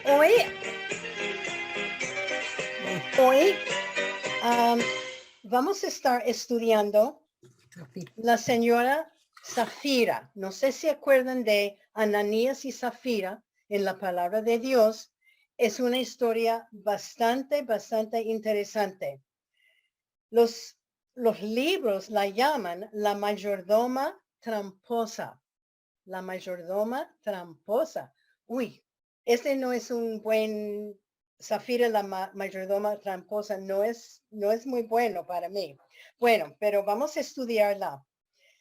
Hoy, hoy vamos a estar estudiando la señora Zafira. No sé si acuerdan de Ananías y Zafira en la palabra de Dios. Es una historia bastante interesante. Los libros la llaman la mayordoma tramposa. La mayordoma tramposa. Uy, este no es un buen, Zafira la mayordoma tramposa, no es muy bueno para mí. Bueno, pero vamos a estudiarla.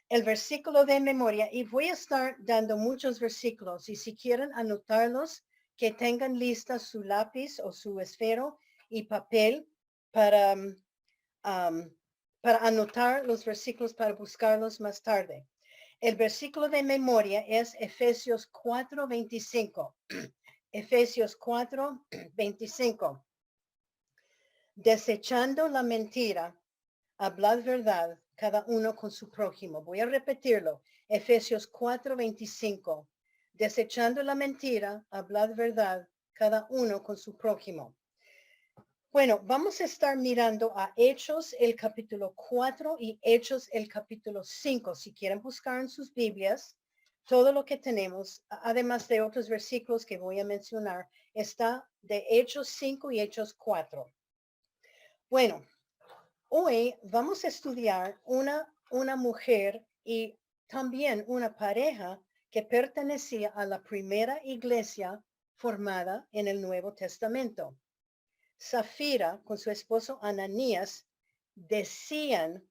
El versículo de memoria, y voy a estar dando muchos versículos, y si quieren anotarlos, que tengan lista su lápiz o su esfero y papel para, para anotar los versículos, para buscarlos más tarde. El versículo de memoria es Efesios 4:25. Efesios 4:25. Desechando la mentira, hablad verdad, cada uno con su prójimo. Voy a repetirlo. Efesios 4:25. Desechando la mentira, hablad verdad, cada uno con su prójimo. Bueno, vamos a estar mirando a Hechos el capítulo 4 y Hechos el capítulo 5. Si quieren buscar en sus Biblias, todo lo que tenemos, además de otros versículos que voy a mencionar, está de Hechos 5 y Hechos 4. Bueno, hoy vamos a estudiar una mujer y también una pareja que pertenecía a la primera iglesia formada en el Nuevo Testamento. Zafira con su esposo Ananías decían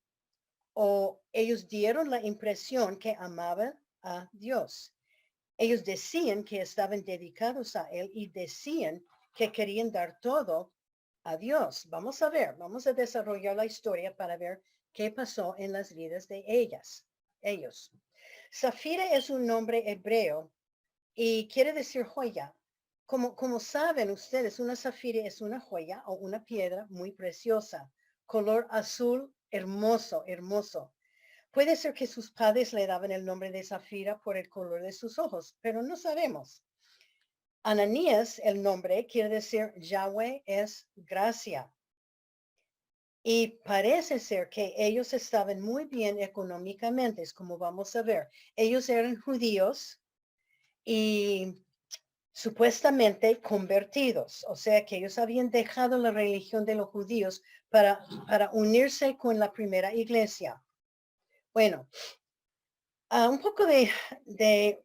o ellos dieron la impresión que amaban a Dios. Ellos decían que estaban dedicados a él y decían que querían dar todo a Dios. Vamos a ver, vamos a desarrollar la historia para ver qué pasó en las vidas de ellos. Zafira es un nombre hebreo y quiere decir joya. Como saben ustedes, una zafira es una joya o una piedra muy preciosa, color azul, hermoso. Puede ser que sus padres le daban el nombre de Zafira por el color de sus ojos, pero no sabemos. Ananías, el nombre quiere decir Yahweh es gracia. Y parece ser que ellos estaban muy bien económicamente, como vamos a ver. Ellos eran judíos y supuestamente convertidos, o sea que ellos habían dejado la religión de los judíos para unirse con la primera iglesia. Bueno, un poco de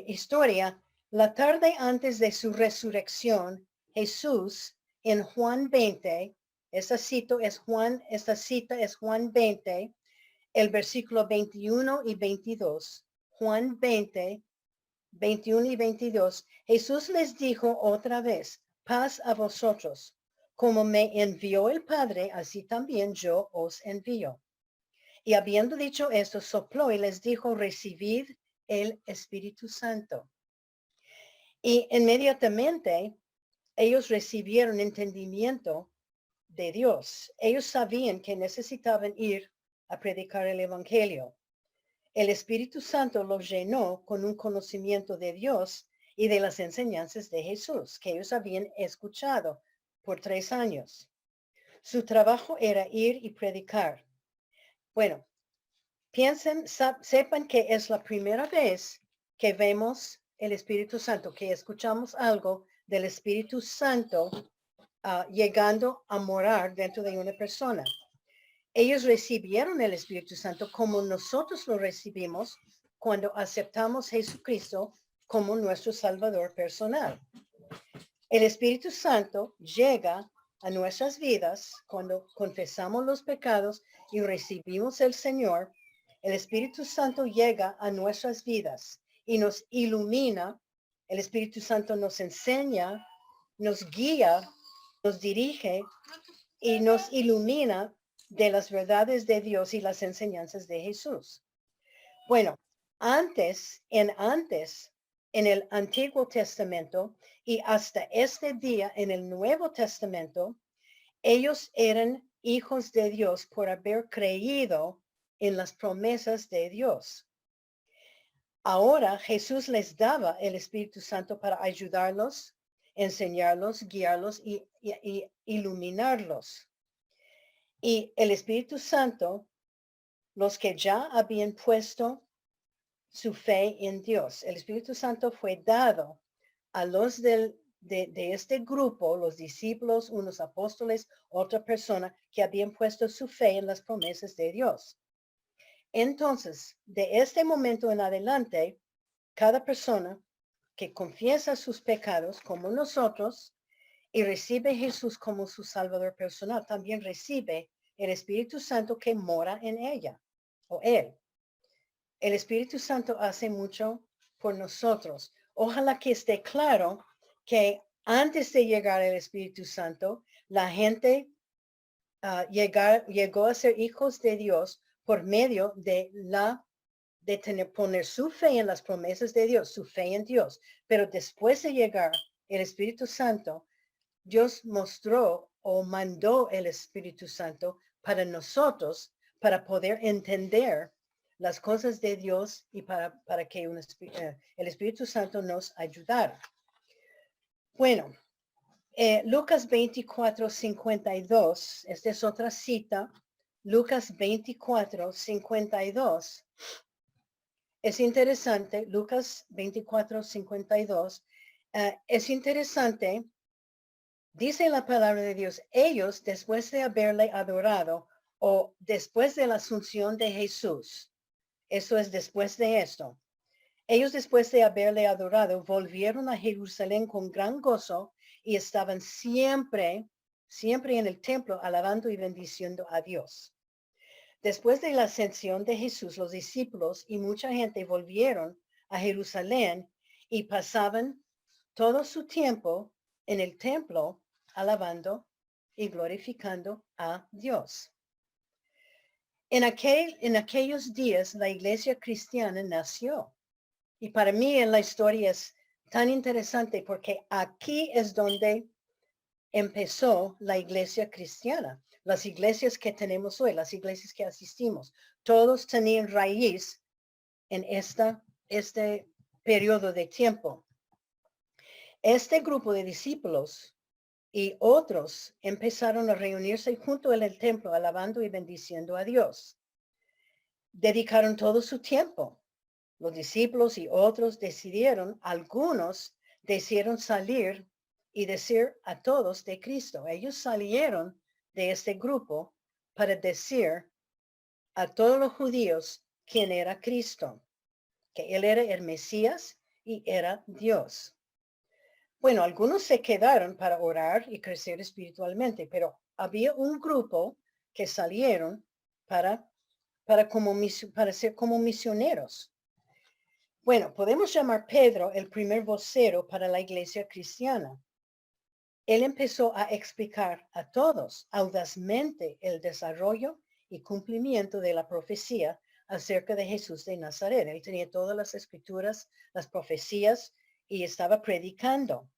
historia. La tarde antes de su resurrección, Jesús en Juan 20, esta cita es Juan 20, el versículo 21 y 22. Juan 20, 21 y 22, Jesús les dijo otra vez, paz a vosotros. Como me envió el Padre, así también yo os envío. Y habiendo dicho esto, sopló y les dijo, recibid el Espíritu Santo. Y inmediatamente ellos recibieron entendimiento de Dios. Ellos sabían que necesitaban ir a predicar el Evangelio. El Espíritu Santo los llenó con un conocimiento de Dios y de las enseñanzas de Jesús que ellos habían escuchado por 3 años. Su trabajo era ir y predicar. Bueno, sepan que es la primera vez que vemos el Espíritu Santo, que escuchamos algo del Espíritu Santo llegando a morar dentro de una persona. Ellos recibieron el Espíritu Santo como nosotros lo recibimos cuando aceptamos a Jesucristo como nuestro Salvador personal. El Espíritu Santo llega a nuestras vidas cuando confesamos los pecados y recibimos el Señor. El Espíritu Santo llega a nuestras vidas y nos ilumina. El Espíritu Santo nos enseña, nos guía, nos dirige y nos ilumina de las verdades de Dios y las enseñanzas de Jesús. Bueno, antes, en el Antiguo Testamento y hasta este día en el Nuevo Testamento, Ellos eran hijos de Dios por haber creído en las promesas de Dios. Ahora Jesús les daba el Espíritu Santo para ayudarlos, enseñarlos, guiarlos y iluminarlos. Y el Espíritu Santo, los que ya habían puesto su fe en Dios, el Espíritu Santo fue dado a los de este grupo, los discípulos, unos apóstoles, otra persona que habían puesto su fe en las promesas de Dios. Entonces, de este momento en adelante, cada persona que confiesa sus pecados como nosotros y recibe a Jesús como su Salvador personal, también recibe el Espíritu Santo que mora en ella o él. El Espíritu Santo hace mucho por nosotros. Ojalá que esté claro que antes de llegar el Espíritu Santo, la gente llegó a ser hijos de Dios por medio de poner su fe en las promesas de Dios, su fe en Dios. Pero después de llegar el Espíritu Santo, Dios mostró o mandó el Espíritu Santo para nosotros, para poder entender las cosas de Dios y para que el Espíritu Santo nos ayudara. Bueno, Lucas 24:52, esta es otra cita, Lucas 24:52. Es interesante, Lucas 24:52, es interesante. Dice la palabra de Dios, ellos después de haberle adorado o después de la asunción de Jesús, eso es después de esto, ellos después de haberle adorado volvieron a Jerusalén con gran gozo y estaban siempre en el templo alabando y bendiciendo a Dios. Después de la ascensión de Jesús, los discípulos y mucha gente volvieron a Jerusalén y pasaban todo su tiempo en el templo alabando y glorificando a Dios. En aquellos días la iglesia cristiana nació. Y para mí en la historia es tan interesante porque aquí es donde empezó la iglesia cristiana. Las iglesias que tenemos hoy, las iglesias que asistimos, todos tenían raíz en este periodo de tiempo. Este grupo de discípulos y otros empezaron a reunirse junto en el templo, alabando y bendiciendo a Dios. Dedicaron todo su tiempo. Los discípulos y otros algunos decidieron salir y decir a todos de Cristo. Ellos salieron de este grupo para decir a todos los judíos quién era Cristo, que él era el Mesías y era Dios. Bueno, algunos se quedaron para orar y crecer espiritualmente, pero había un grupo que salieron para ser como misioneros. Bueno, podemos llamar Pedro el primer vocero para la iglesia cristiana. Él empezó a explicar a todos audazmente el desarrollo y cumplimiento de la profecía acerca de Jesús de Nazaret. Él tenía todas las escrituras, las profecías y estaba predicando.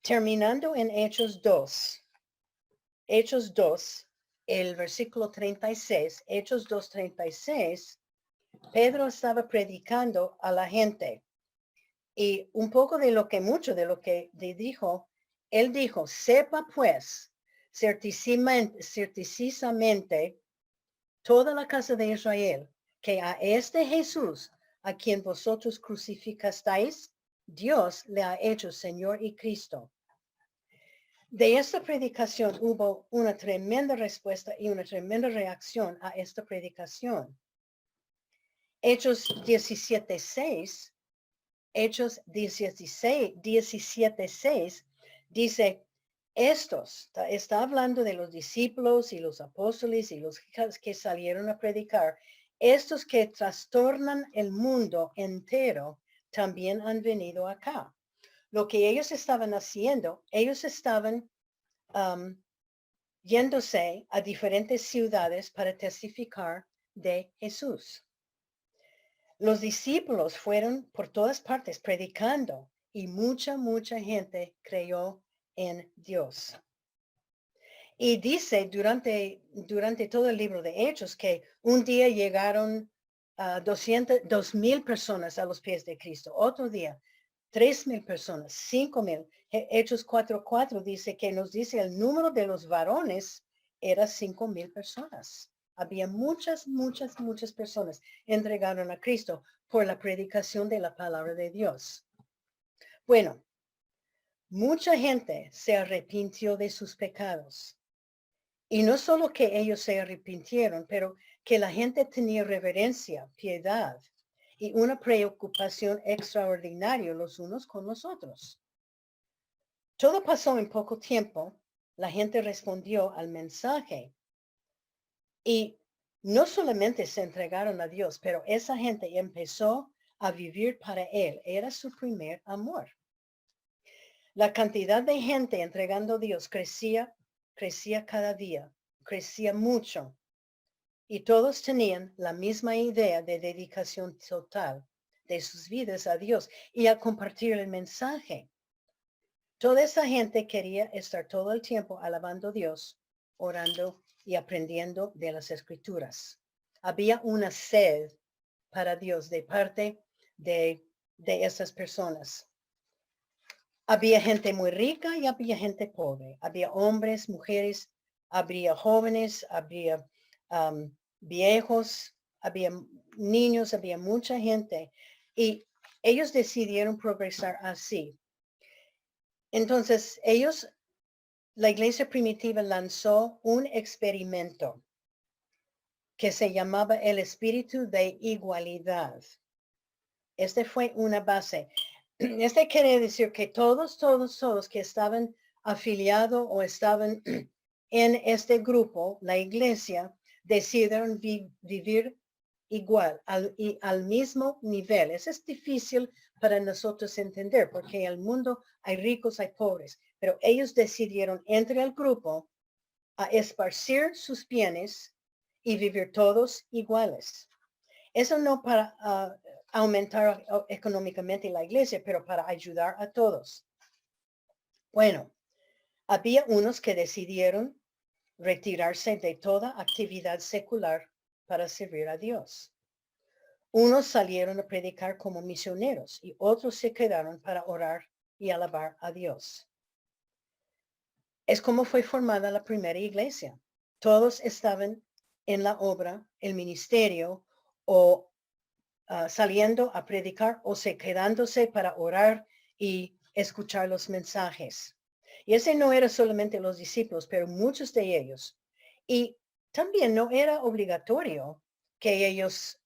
Terminando en Hechos 2, el versículo 36, Hechos 2:36, Pedro estaba predicando a la gente y mucho de lo que dijo, él dijo, sepa pues, certísimamente, toda la casa de Israel, que a este Jesús, a quien vosotros crucificasteis, Dios le ha hecho Señor y Cristo. De esta predicación hubo una tremenda respuesta y una tremenda reacción a esta predicación. Hechos 17:6 dice, está hablando de los discípulos y los apóstoles y los que salieron a predicar, estos que trastornan el mundo entero también han venido acá. Lo que ellos estaban haciendo, ellos estaban yéndose a diferentes ciudades para testificar de Jesús. Los discípulos fueron por todas partes predicando y mucha gente creyó en Dios. Y dice durante todo el libro de Hechos que un día llegaron 2,000 personas a los pies de Cristo. Otro día, 3,000 personas, 5,000. Hechos 4:4 dice que nos dice el número de los varones era 5,000 personas. Había muchas personas entregaron a Cristo por la predicación de la palabra de Dios. Bueno, mucha gente se arrepintió de sus pecados. Y no solo que ellos se arrepintieron, pero que la gente tenía reverencia, piedad y una preocupación extraordinaria los unos con los otros. Todo pasó en poco tiempo. La gente respondió al mensaje y no solamente se entregaron a Dios, pero esa gente empezó a vivir para Él. Era su primer amor. La cantidad de gente entregando a Dios crecía cada día, crecía mucho. Y todos tenían la misma idea de dedicación total de sus vidas a Dios y a compartir el mensaje. Toda esa gente quería estar todo el tiempo alabando a Dios, orando y aprendiendo de las escrituras. Había una sed para Dios de parte de esas personas. Había gente muy rica y había gente pobre. Había hombres, mujeres, había jóvenes, había viejos, había niños, había mucha gente. Y ellos decidieron progresar así. Entonces, la iglesia primitiva lanzó un experimento que se llamaba el espíritu de igualdad. Este fue una base. Este quiere decir que todos que estaban afiliados o estaban en este grupo, la iglesia, decidieron vivir igual, al mismo nivel. Eso es difícil para nosotros entender porque en el mundo hay ricos, hay pobres, pero ellos decidieron entre el grupo a esparcir sus bienes y vivir todos iguales. Eso no para aumentar económicamente la iglesia, pero para ayudar a todos. Bueno, había unos que decidieron retirarse de toda actividad secular para servir a Dios. Unos salieron a predicar como misioneros y otros se quedaron para orar y alabar a Dios. Es como fue formada la primera iglesia. Todos estaban en la obra, el ministerio o saliendo a predicar o se quedándose para orar y escuchar los mensajes. Y ese no era solamente los discípulos, pero muchos de ellos. Y también no era obligatorio que ellos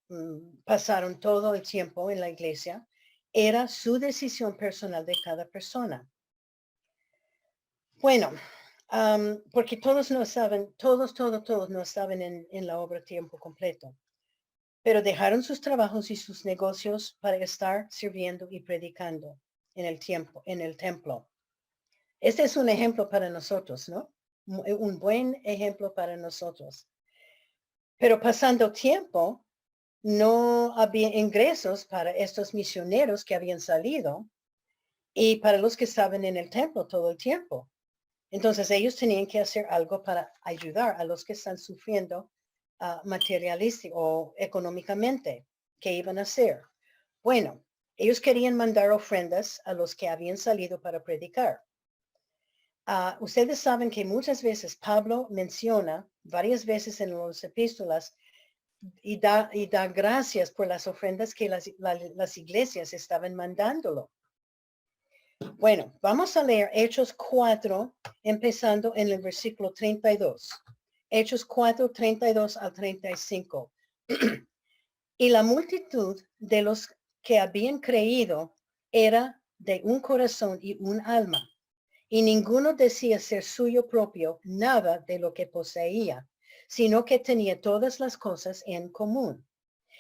pasaron todo el tiempo en la iglesia. Era su decisión personal de cada persona. Bueno, porque todos no estaban, todos no estaban en la obra tiempo completo, pero dejaron sus trabajos y sus negocios para estar sirviendo y predicando en el templo. Este es un ejemplo para nosotros, ¿no? Un buen ejemplo para nosotros. Pero pasando tiempo, no había ingresos para estos misioneros que habían salido y para los que estaban en el templo todo el tiempo. Entonces ellos tenían que hacer algo para ayudar a los que están sufriendo materialística o económicamente. ¿Qué iban a hacer? Bueno, ellos querían mandar ofrendas a los que habían salido para predicar. Ustedes saben que muchas veces Pablo menciona varias veces en las epístolas y da gracias por las ofrendas que las iglesias estaban mandándolo. Bueno, vamos a leer Hechos 4, empezando en el versículo 32. Hechos 4, 32 al 35. Y la multitud de los que habían creído era de un corazón y un alma. Y ninguno decía ser suyo propio nada de lo que poseía, sino que tenía todas las cosas en común.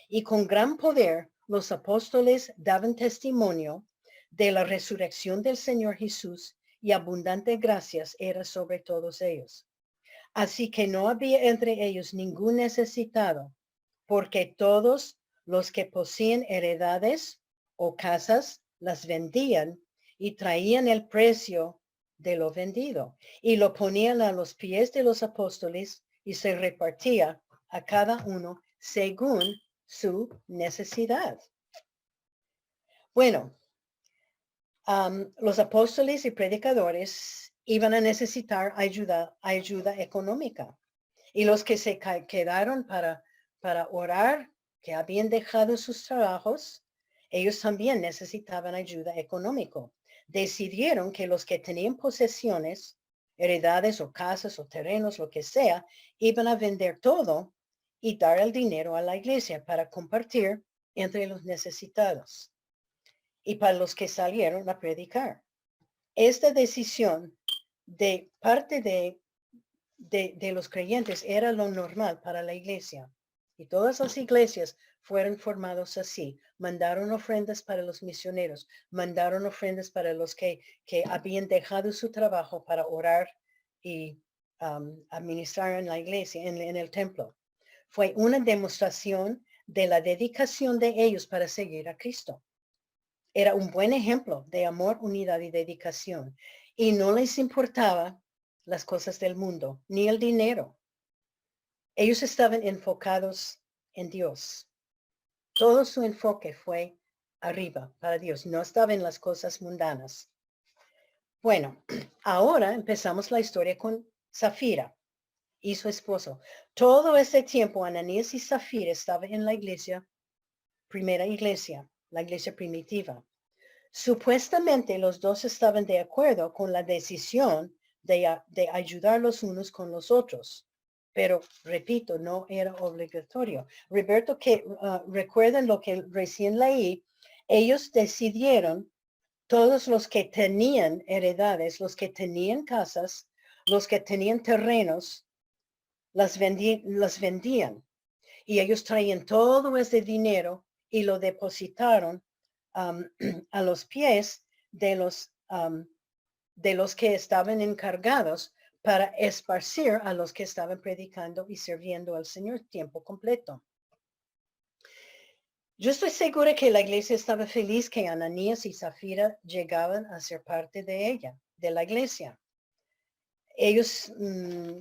Y con gran poder los apóstoles daban testimonio de la resurrección del Señor Jesús y abundante gracias era sobre todos ellos. Así que no había entre ellos ningún necesitado, porque todos los que poseían heredades o casas las vendían y traían el precio de lo vendido y lo ponían a los pies de los apóstoles y se repartía a cada uno según su necesidad. Bueno, los apóstoles y predicadores iban a necesitar ayuda económica. Y los que se quedaron para orar, que habían dejado sus trabajos, ellos también necesitaban ayuda económica. Decidieron que los que tenían posesiones, heredades o casas o terrenos, lo que sea, iban a vender todo y dar el dinero a la iglesia para compartir entre los necesitados y para los que salieron a predicar. Esta decisión de parte de los creyentes era lo normal para la iglesia. Y todas las iglesias fueron formadas así. Mandaron ofrendas para los misioneros, mandaron ofrendas para los que habían dejado su trabajo para orar y administrar en la iglesia, en el templo. Fue una demostración de la dedicación de ellos para seguir a Cristo. Era un buen ejemplo de amor, unidad y dedicación. Y no les importaba las cosas del mundo, ni el dinero. Ellos estaban enfocados en Dios. Todo su enfoque fue arriba para Dios. No estaba en las cosas mundanas. Bueno, ahora empezamos la historia con Zafira y su esposo. Todo ese tiempo, Ananías y Zafira estaban en la iglesia, primera iglesia, la iglesia primitiva. Supuestamente los dos estaban de acuerdo con la decisión de ayudar los unos con los otros. Pero, repito, no era obligatorio. Roberto, que recuerden lo que recién leí, ellos decidieron, todos los que tenían heredades, los que tenían casas, los que tenían terrenos, las vendían. Y ellos traían todo ese dinero y lo depositaron a los pies de los que estaban encargados para esparcir a los que estaban predicando y sirviendo al Señor tiempo completo. Yo estoy segura que la iglesia estaba feliz que Ananías y Zafira llegaban a ser parte de ella, de la iglesia. Ellos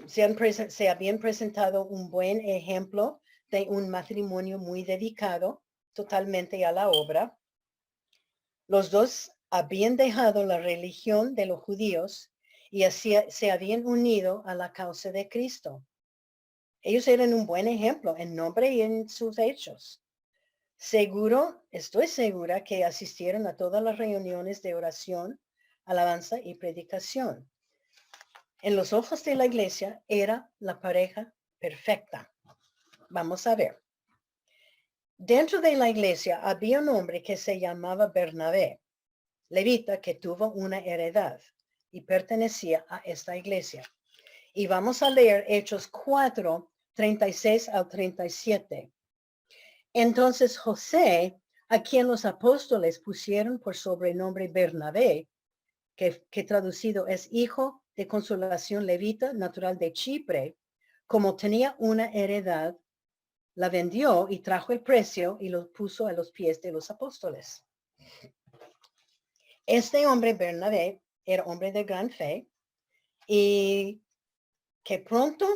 se habían presentado un buen ejemplo de un matrimonio muy dedicado totalmente a la obra. Los dos habían dejado la religión de los judíos y así se habían unido a la causa de Cristo. Ellos eran un buen ejemplo en nombre y en sus hechos. Estoy segura que asistieron a todas las reuniones de oración, alabanza y predicación. En los ojos de la iglesia era la pareja perfecta. Vamos a ver. Dentro de la iglesia había un hombre que se llamaba Bernabé, levita, que tuvo una heredad y pertenecía a esta iglesia. Y vamos a leer Hechos 4, 36 al 37. Entonces José, a quien los apóstoles pusieron por sobrenombre Bernabé, que traducido es hijo de consolación levita, natural de Chipre, como tenía una heredad, la vendió y trajo el precio y lo puso a los pies de los apóstoles. Este hombre, Bernabé, era hombre de gran fe y que pronto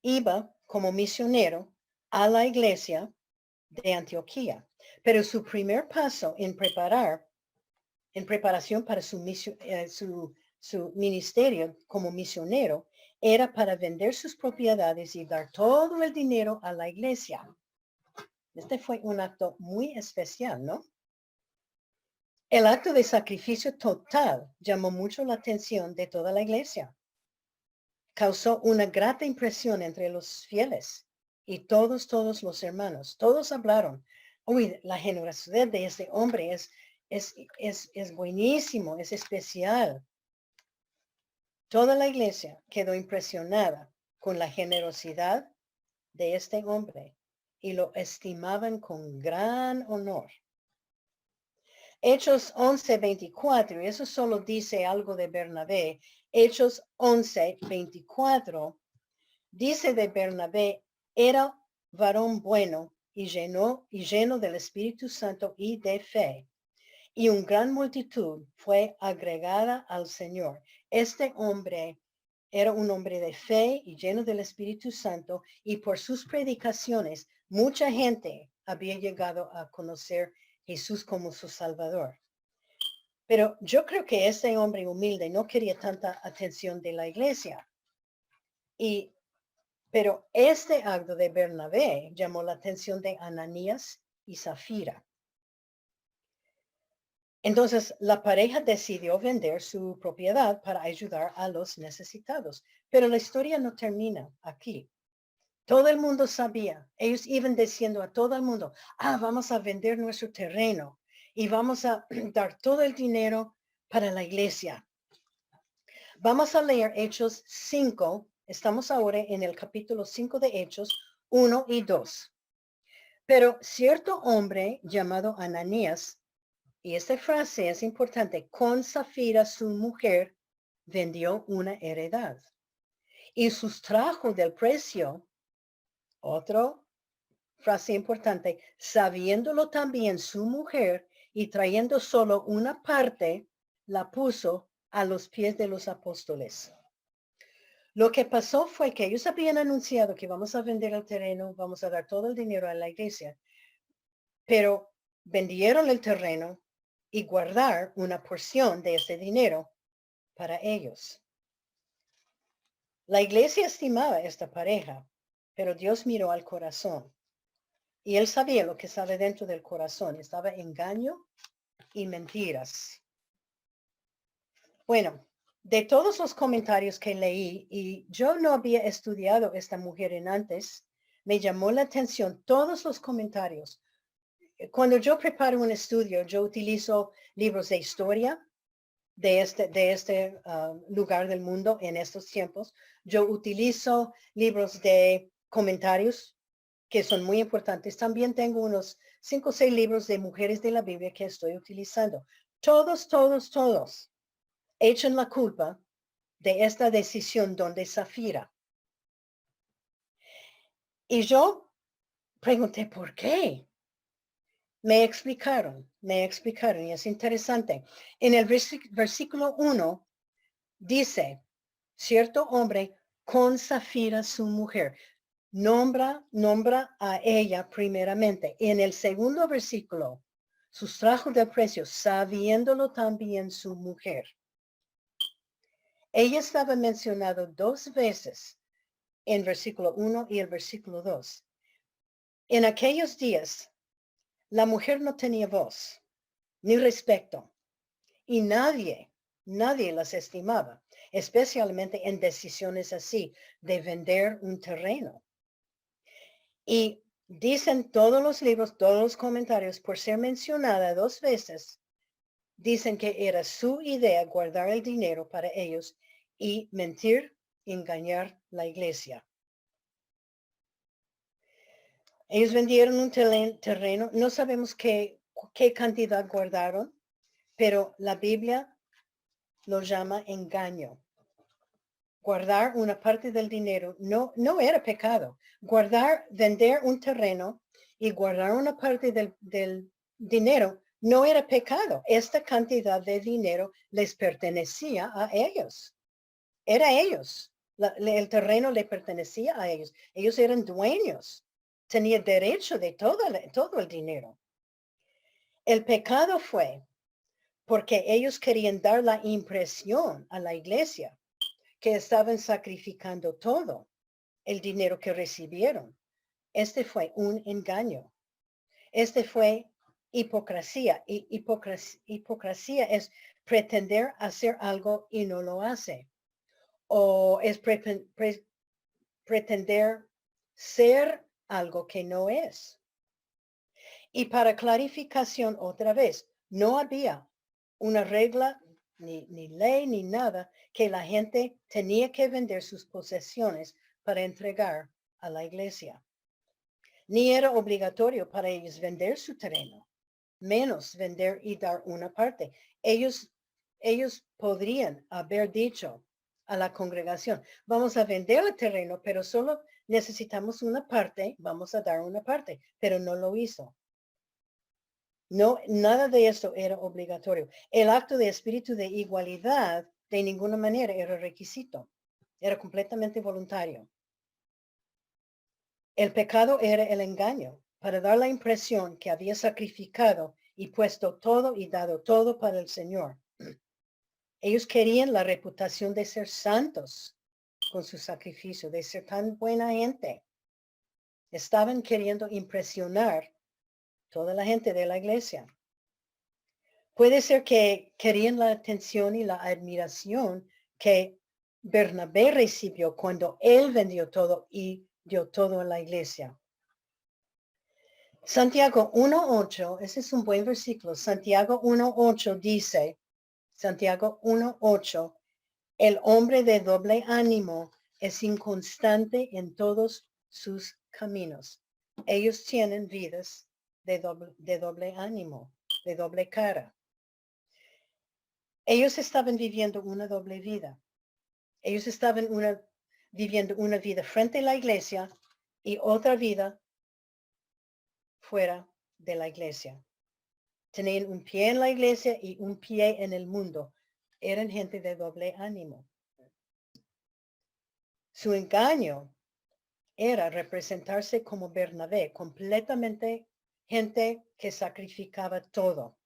iba como misionero a la iglesia de Antioquía. Pero su primer paso en preparación para su ministerio como misionero era para vender sus propiedades y dar todo el dinero a la iglesia. Este fue un acto muy especial, ¿no? El acto de sacrificio total llamó mucho la atención de toda la iglesia. Causó una grata impresión entre los fieles y todos los hermanos. Todos hablaron. Uy, la generosidad de este hombre es buenísimo, es especial. Toda la iglesia quedó impresionada con la generosidad de este hombre y lo estimaban con gran honor. Hechos 11, 24, y eso solo dice algo de Bernabé. Hechos 11, 24, dice de Bernabé, era varón bueno y lleno del Espíritu Santo y de fe. y una gran multitud fue agregada al Señor. Este hombre era un hombre de fe y lleno del Espíritu Santo, y por sus predicaciones mucha gente había llegado a conocer Jesús como su Salvador. Pero yo creo que ese hombre humilde no quería tanta atención de la iglesia. Pero este acto de Bernabé llamó la atención de Ananías y Zafira. Entonces la pareja decidió vender su propiedad para ayudar a los necesitados. Pero la historia no termina aquí. Todo el mundo sabía. Ellos iban diciendo a todo el mundo, vamos a vender nuestro terreno y vamos a dar todo el dinero para la iglesia. Vamos a leer Hechos 5. Estamos ahora en el capítulo 5 de Hechos 1 y 2. Pero cierto hombre llamado Ananías, y esta frase es importante, con Zafira su mujer vendió una heredad y sustrajo del precio, otra frase importante, sabiéndolo también su mujer y trayendo solo una parte, la puso a los pies de los apóstoles. Lo que pasó fue que ellos habían anunciado que vamos a vender el terreno, vamos a dar todo el dinero a la iglesia, pero vendieron el terreno y guardar una porción de ese dinero para ellos. La iglesia estimaba esta pareja, pero Dios miró al corazón y él sabía lo que estaba dentro del corazón. Estaba engaño y mentiras. Bueno, de todos los comentarios que leí, y yo no había estudiado esta mujer en antes, me llamó la atención todos los comentarios. Cuando yo preparo un estudio, yo utilizo libros de historia de este lugar del mundo en estos tiempos. Yo utilizo libros de comentarios que son muy importantes. También tengo unos 5 o 6 libros de mujeres de la Biblia que estoy utilizando. Todos echan la culpa de esta decisión donde Zafira. Y yo pregunté, ¿por qué? Me explicaron, y es interesante. En el versículo 1 dice, cierto hombre con Zafira su mujer. Nombra a ella primeramente. En el segundo versículo, sustrajo del precio, sabiéndolo también su mujer. Ella estaba mencionada 2 veces en versículo 1 y el versículo 2. En aquellos días, la mujer no tenía voz ni respeto y nadie las estimaba, especialmente en decisiones así de vender un terreno. Y dicen todos los libros, todos los comentarios, por ser mencionada 2 veces, dicen que era su idea guardar el dinero para ellos y mentir, engañar la iglesia. Ellos vendieron un terreno, no sabemos qué cantidad guardaron, pero la Biblia lo llama engaño. Guardar una parte del dinero no era pecado. Vender un terreno y guardar una parte del dinero no era pecado. Esta cantidad de dinero les pertenecía a ellos. Era ellos. El terreno le pertenecía a ellos. Ellos eran dueños. Tenían derecho de todo el dinero. El pecado fue porque ellos querían dar la impresión a la iglesia que estaban sacrificando todo el dinero que recibieron. Este fue un engaño. Este fue hipocresía. Y hipocresía es pretender hacer algo y no lo hace. O es pretender ser algo que no es. Y para clarificación otra vez, no había una regla, ni ley, ni nada, que la gente tenía que vender sus posesiones para entregar a la iglesia. Ni era obligatorio para ellos vender su terreno, menos vender y dar una parte. Ellos podrían haber dicho a la congregación, vamos a vender el terreno, pero solo necesitamos una parte, vamos a dar una parte, pero no lo hizo. No, nada de esto era obligatorio. El acto de espíritu de igualdad de ninguna manera era requisito. Era completamente voluntario. El pecado era el engaño para dar la impresión que había sacrificado y puesto todo y dado todo para el Señor. Ellos querían la reputación de ser santos con su sacrificio, de ser tan buena gente. Estaban queriendo impresionar toda la gente de la iglesia. Puede ser que querían la atención y la admiración que Bernabé recibió cuando él vendió todo y dio todo a la iglesia. Santiago 1:8, ese es un buen versículo. Santiago 1:8 dice, Santiago 1:8, el hombre de doble ánimo es inconstante en todos sus caminos. Ellos tienen vidas de doble ánimo, de doble cara. Ellos estaban viviendo una doble vida. Ellos estaban viviendo una vida frente a la iglesia y otra vida fuera de la iglesia. Tenían un pie en la iglesia y un pie en el mundo. Eran gente de doble ánimo. Su engaño era representarse como Bernabé, completamente gente que sacrificaba todo.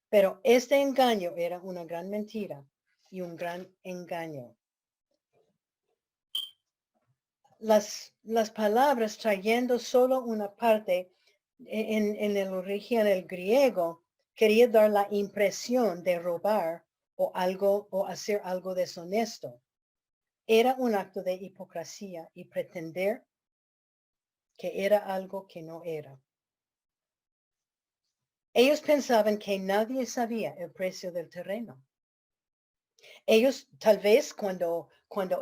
Pero este engaño era una gran mentira y un gran engaño. Las palabras trayendo solo una parte en el origen del griego quería dar la impresión de robar o hacer algo deshonesto. Era un acto de hipocresía y pretender que era algo que no era. Ellos pensaban que nadie sabía el precio del terreno. Ellos, tal vez cuando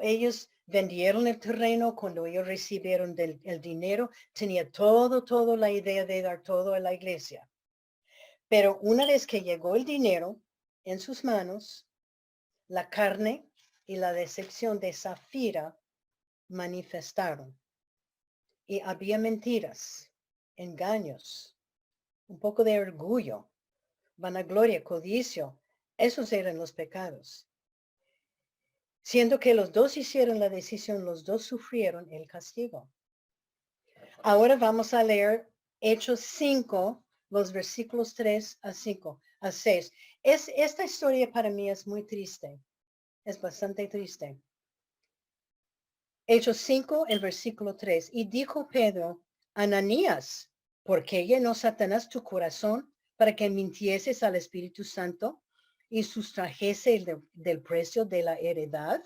ellos vendieron el terreno, cuando ellos recibieron el dinero, tenía toda la idea de dar todo a la iglesia. Pero una vez que llegó el dinero en sus manos, la carne y la decepción de Zafira manifestaron. Y había mentiras, engaños, un poco de orgullo, vanagloria, codicio. Esos eran los pecados. Siendo que los dos hicieron la decisión, los dos sufrieron el castigo. Ahora vamos a leer Hechos 5, los versículos 3 a 5, a 6. Esta historia para mí es muy triste. Es bastante triste. Hechos 5, el versículo 3. Y dijo Pedro, Ananías, ¿por qué llenó Satanás tu corazón para que mintieses al Espíritu Santo y sustrajese del precio de la heredad?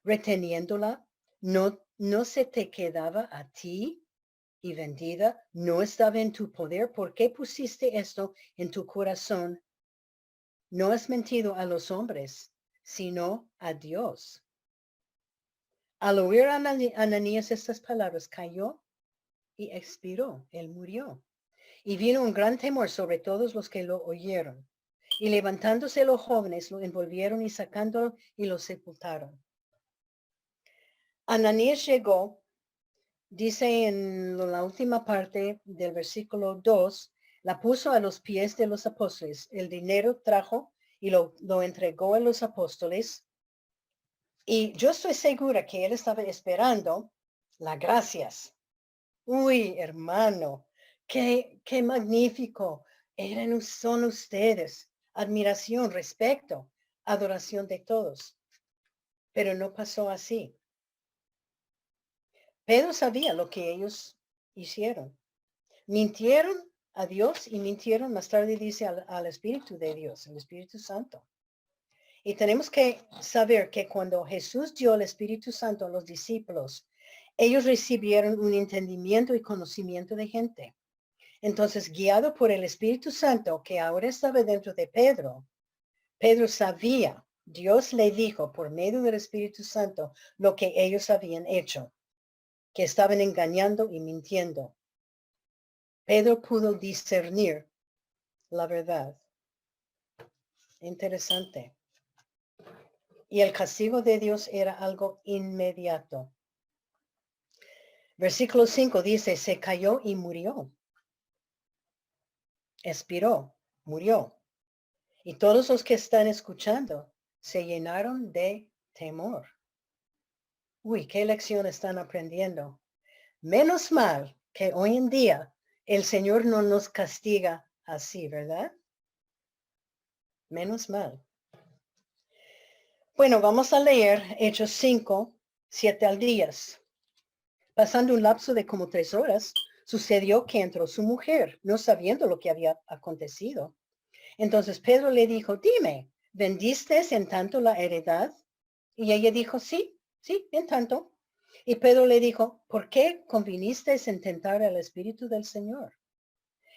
Reteniéndola, no se te quedaba a ti y vendida, no estaba en tu poder. ¿Por qué pusiste esto en tu corazón? No has mentido a los hombres, sino a Dios. Al oír a Ananías estas palabras, cayó y expiró. Él murió. Y vino un gran temor sobre todos los que lo oyeron. Y levantándose los jóvenes, lo envolvieron y sacándolo y lo sepultaron. Ananías llegó, dice en la última parte del versículo 2, la puso a los pies de los apóstoles. El dinero trajo y lo entregó a los apóstoles. Y yo estoy segura que él estaba esperando las gracias. Uy, hermano, qué magnífico. Son ustedes. Admiración, respeto, adoración de todos. Pero no pasó así. Pedro sabía lo que ellos hicieron. Mintieron a Dios y mintieron, más tarde dice, al Espíritu de Dios, el Espíritu Santo. Y tenemos que saber que cuando Jesús dio el Espíritu Santo a los discípulos, ellos recibieron un entendimiento y conocimiento de gente. Entonces, guiado por el Espíritu Santo que ahora estaba dentro de Pedro, Pedro sabía, Dios le dijo por medio del Espíritu Santo lo que ellos habían hecho, que estaban engañando y mintiendo. Pedro pudo discernir la verdad. Interesante. Y el castigo de Dios era algo inmediato. Versículo 5 dice, se cayó y murió. expiró, murió. Y todos los que están escuchando se llenaron de temor. Uy, qué lección están aprendiendo. Menos mal que hoy en día el Señor no nos castiga así, ¿verdad? Menos mal. Bueno, vamos a leer Hechos 5, 7 al 10. Pasando un lapso de como 3 horas, sucedió que entró su mujer, no sabiendo lo que había acontecido. Entonces Pedro le dijo, dime, ¿vendiste en tanto la heredad? Y ella dijo, sí, sí, en tanto. Y Pedro le dijo, ¿por qué conviniste en tentar al Espíritu del Señor?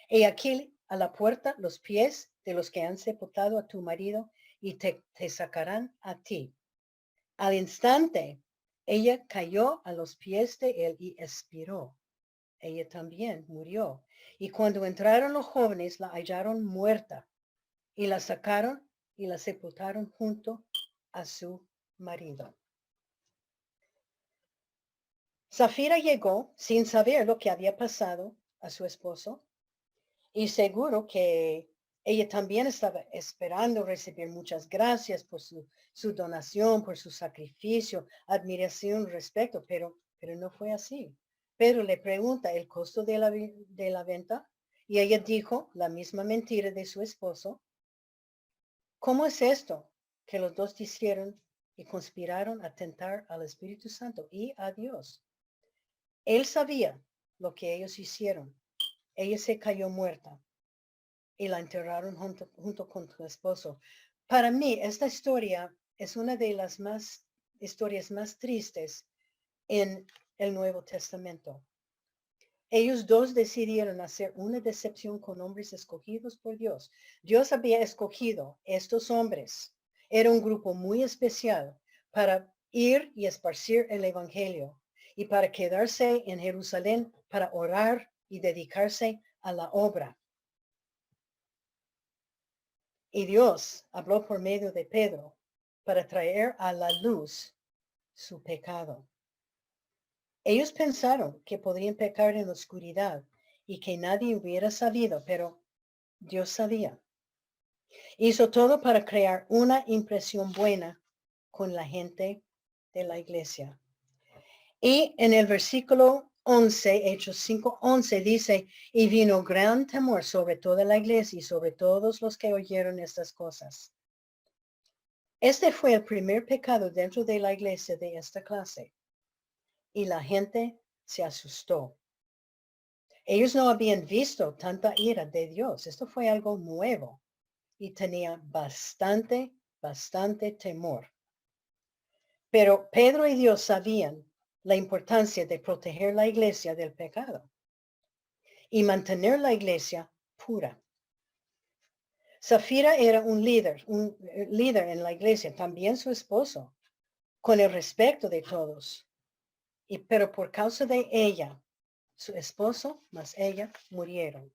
He aquí a la puerta los pies de los que han sepultado a tu marido y te sacarán a ti. Al instante, ella cayó a los pies de él y expiró. Ella también murió. Y cuando entraron los jóvenes, la hallaron muerta y la sacaron y la sepultaron junto a su marido. Zafira llegó sin saber lo que había pasado a su esposo y seguro que ella también estaba esperando recibir muchas gracias por su donación, por su sacrificio, admiración, respeto, pero no fue así. Pedro le pregunta el costo de la venta y ella dijo la misma mentira de su esposo. ¿Cómo es esto que los dos hicieron y conspiraron a tentar al Espíritu Santo y a Dios? Él sabía lo que ellos hicieron. Ella se cayó muerta y la enterraron junto con su esposo. Para mí, esta historia es una de las historias más tristes en el Nuevo Testamento. Ellos dos decidieron hacer una decepción con hombres escogidos por Dios. Dios había escogido estos hombres. Era un grupo muy especial para ir y esparcir el Evangelio y para quedarse en Jerusalén para orar y dedicarse a la obra. Y Dios habló por medio de Pedro para traer a la luz su pecado. Ellos pensaron que podrían pecar en la oscuridad y que nadie hubiera sabido, pero Dios sabía. Hizo todo para crear una impresión buena con la gente de la iglesia. Y en el versículo 11, Hechos 5:11 dice, y vino gran temor sobre toda la iglesia y sobre todos los que oyeron estas cosas. Este fue el primer pecado dentro de la iglesia de esta clase. Y la gente se asustó. Ellos no habían visto tanta ira de Dios. Esto fue algo nuevo y tenía bastante temor. Pero Pedro y Dios sabían la importancia de proteger la iglesia del pecado y mantener la iglesia pura. Zafira era un líder en la iglesia, también su esposo, con el respeto de todos. Pero por causa de ella, su esposo más ella murieron.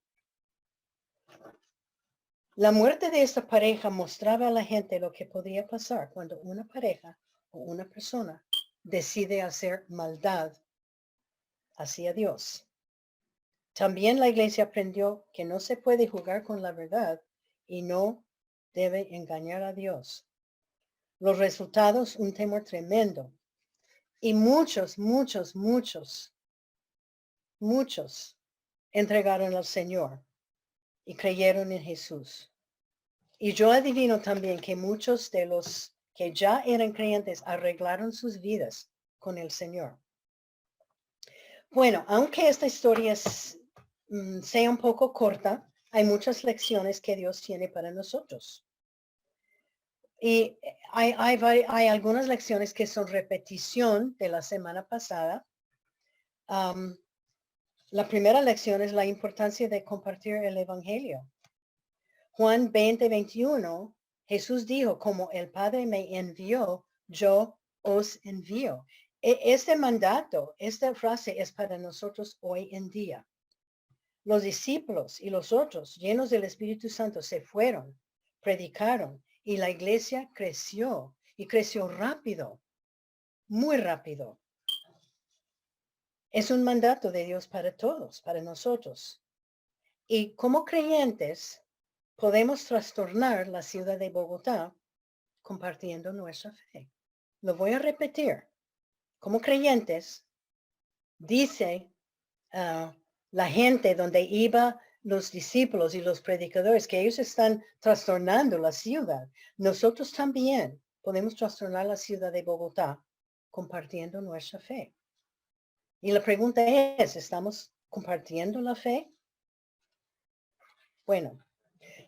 La muerte de esta pareja mostraba a la gente lo que podría pasar cuando una pareja o una persona decide hacer maldad hacia Dios. También la iglesia aprendió que no se puede jugar con la verdad y no debe engañar a Dios. Los resultados, un temor tremendo. Y muchos entregaron al Señor y creyeron en Jesús. Y yo adivino también que muchos de los que ya eran creyentes arreglaron sus vidas con el Señor. Bueno, aunque esta historia sea un poco corta, hay muchas lecciones que Dios tiene para nosotros. Y hay algunas lecciones que son repetición de la semana pasada. La primera lección es la importancia de compartir el Evangelio. Juan 20:21, Jesús dijo, como el Padre me envió, yo os envío. Este mandato, esta frase es para nosotros hoy en día. Los discípulos y los otros, llenos del Espíritu Santo, se fueron, predicaron y la iglesia creció y creció rápido, muy rápido. Es un mandato de Dios para todos, para nosotros. Y como creyentes, podemos trastornar la ciudad de Bogotá compartiendo nuestra fe. Lo voy a repetir. Como creyentes, dice la gente donde iba los discípulos y los predicadores que ellos están trastornando la ciudad. Nosotros también podemos trastornar la ciudad de Bogotá compartiendo nuestra fe. Y la pregunta es, ¿estamos compartiendo la fe? Bueno,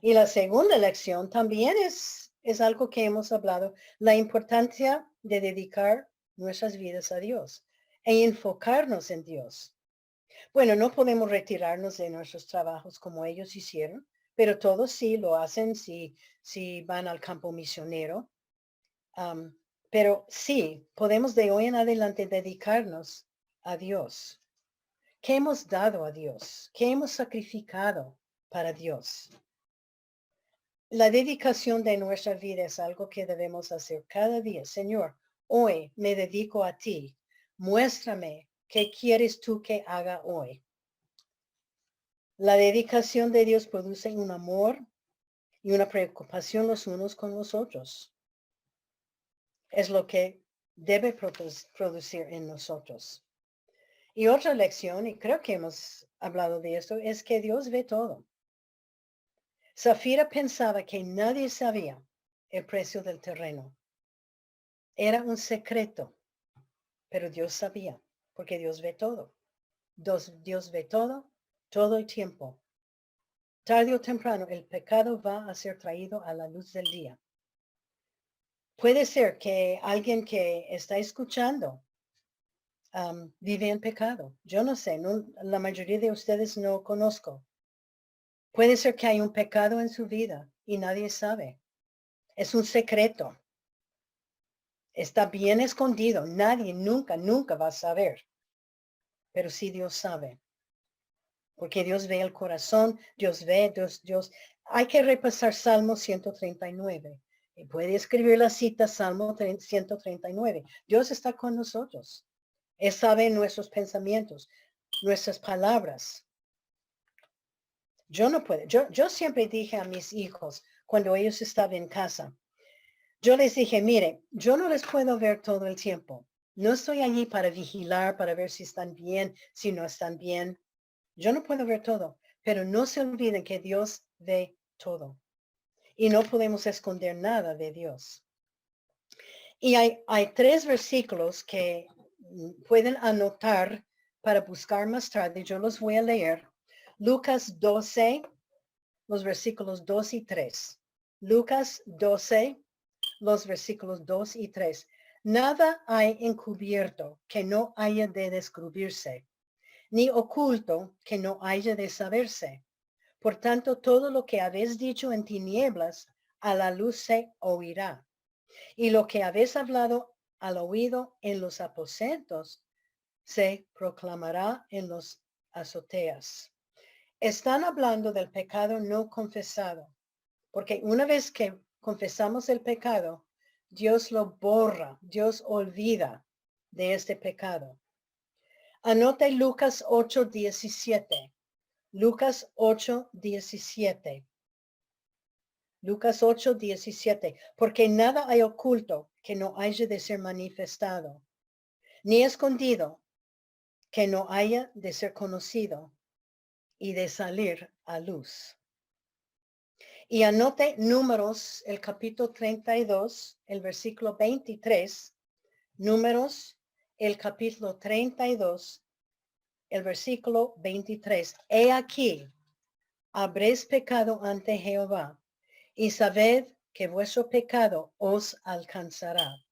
y la segunda lección también es algo que hemos hablado, la importancia de dedicar nuestras vidas a Dios e enfocarnos en Dios. Bueno, no podemos retirarnos de nuestros trabajos como ellos hicieron, pero todos sí lo hacen si van al campo misionero. Pero sí, podemos de hoy en adelante dedicarnos a Dios. ¿Qué hemos dado a Dios? ¿Qué hemos sacrificado para Dios? La dedicación de nuestra vida es algo que debemos hacer cada día. Señor, hoy me dedico a ti. Muéstrame qué quieres tú que haga hoy. La dedicación de Dios produce un amor y una preocupación los unos con los otros. Es lo que debe producir en nosotros. Y otra lección, y creo que hemos hablado de esto, es que Dios ve todo. Zafira pensaba que nadie sabía el precio del terreno. Era un secreto, pero Dios sabía, porque Dios ve todo. Dios ve todo el tiempo. Tarde o temprano, el pecado va a ser traído a la luz del día. Puede ser que alguien que está escuchando vive en pecado. Yo no sé, la mayoría de ustedes no conozco. Puede ser que hay un pecado en su vida y nadie sabe. Es un secreto. Está bien escondido. Nadie nunca va a saber. Pero sí Dios sabe. Porque Dios ve el corazón, Dios ve, Dios. Hay que repasar Salmo 139. Y puede escribir la cita Salmo 139. Dios está con nosotros. Él sabe nuestros pensamientos, nuestras palabras. Yo no puedo. Yo siempre dije a mis hijos cuando ellos estaban en casa, yo les dije, mire, yo no les puedo ver todo el tiempo. No estoy allí para vigilar, para ver si están bien, si no están bien. Yo no puedo ver todo, pero no se olviden que Dios ve todo. Y no podemos esconder nada de Dios. Y hay 3 versículos que pueden anotar para buscar más tarde. Yo los voy a leer. Lucas 12, los versículos 2 y 3. Lucas 12, los versículos 2 y 3. Nada hay encubierto que no haya de descubrirse, ni oculto que no haya de saberse. Por tanto, todo lo que habéis dicho en tinieblas, a la luz se oirá. Y lo que habéis hablado al oído en los aposentos, se proclamará en los azoteas. Están hablando del pecado no confesado, porque una vez que confesamos el pecado, Dios lo borra, Dios olvida de este pecado. Anote Lucas 8:17. Lucas 8:17. Lucas 8:17. Porque nada hay oculto que no haya de ser manifestado, ni escondido que no haya de ser conocido y de salir a luz. Y anote Números, el capítulo 32, el versículo 23. Números, el capítulo 32, el versículo 23. He aquí, habréis pecado ante Jehová, y sabed que vuestro pecado os alcanzará.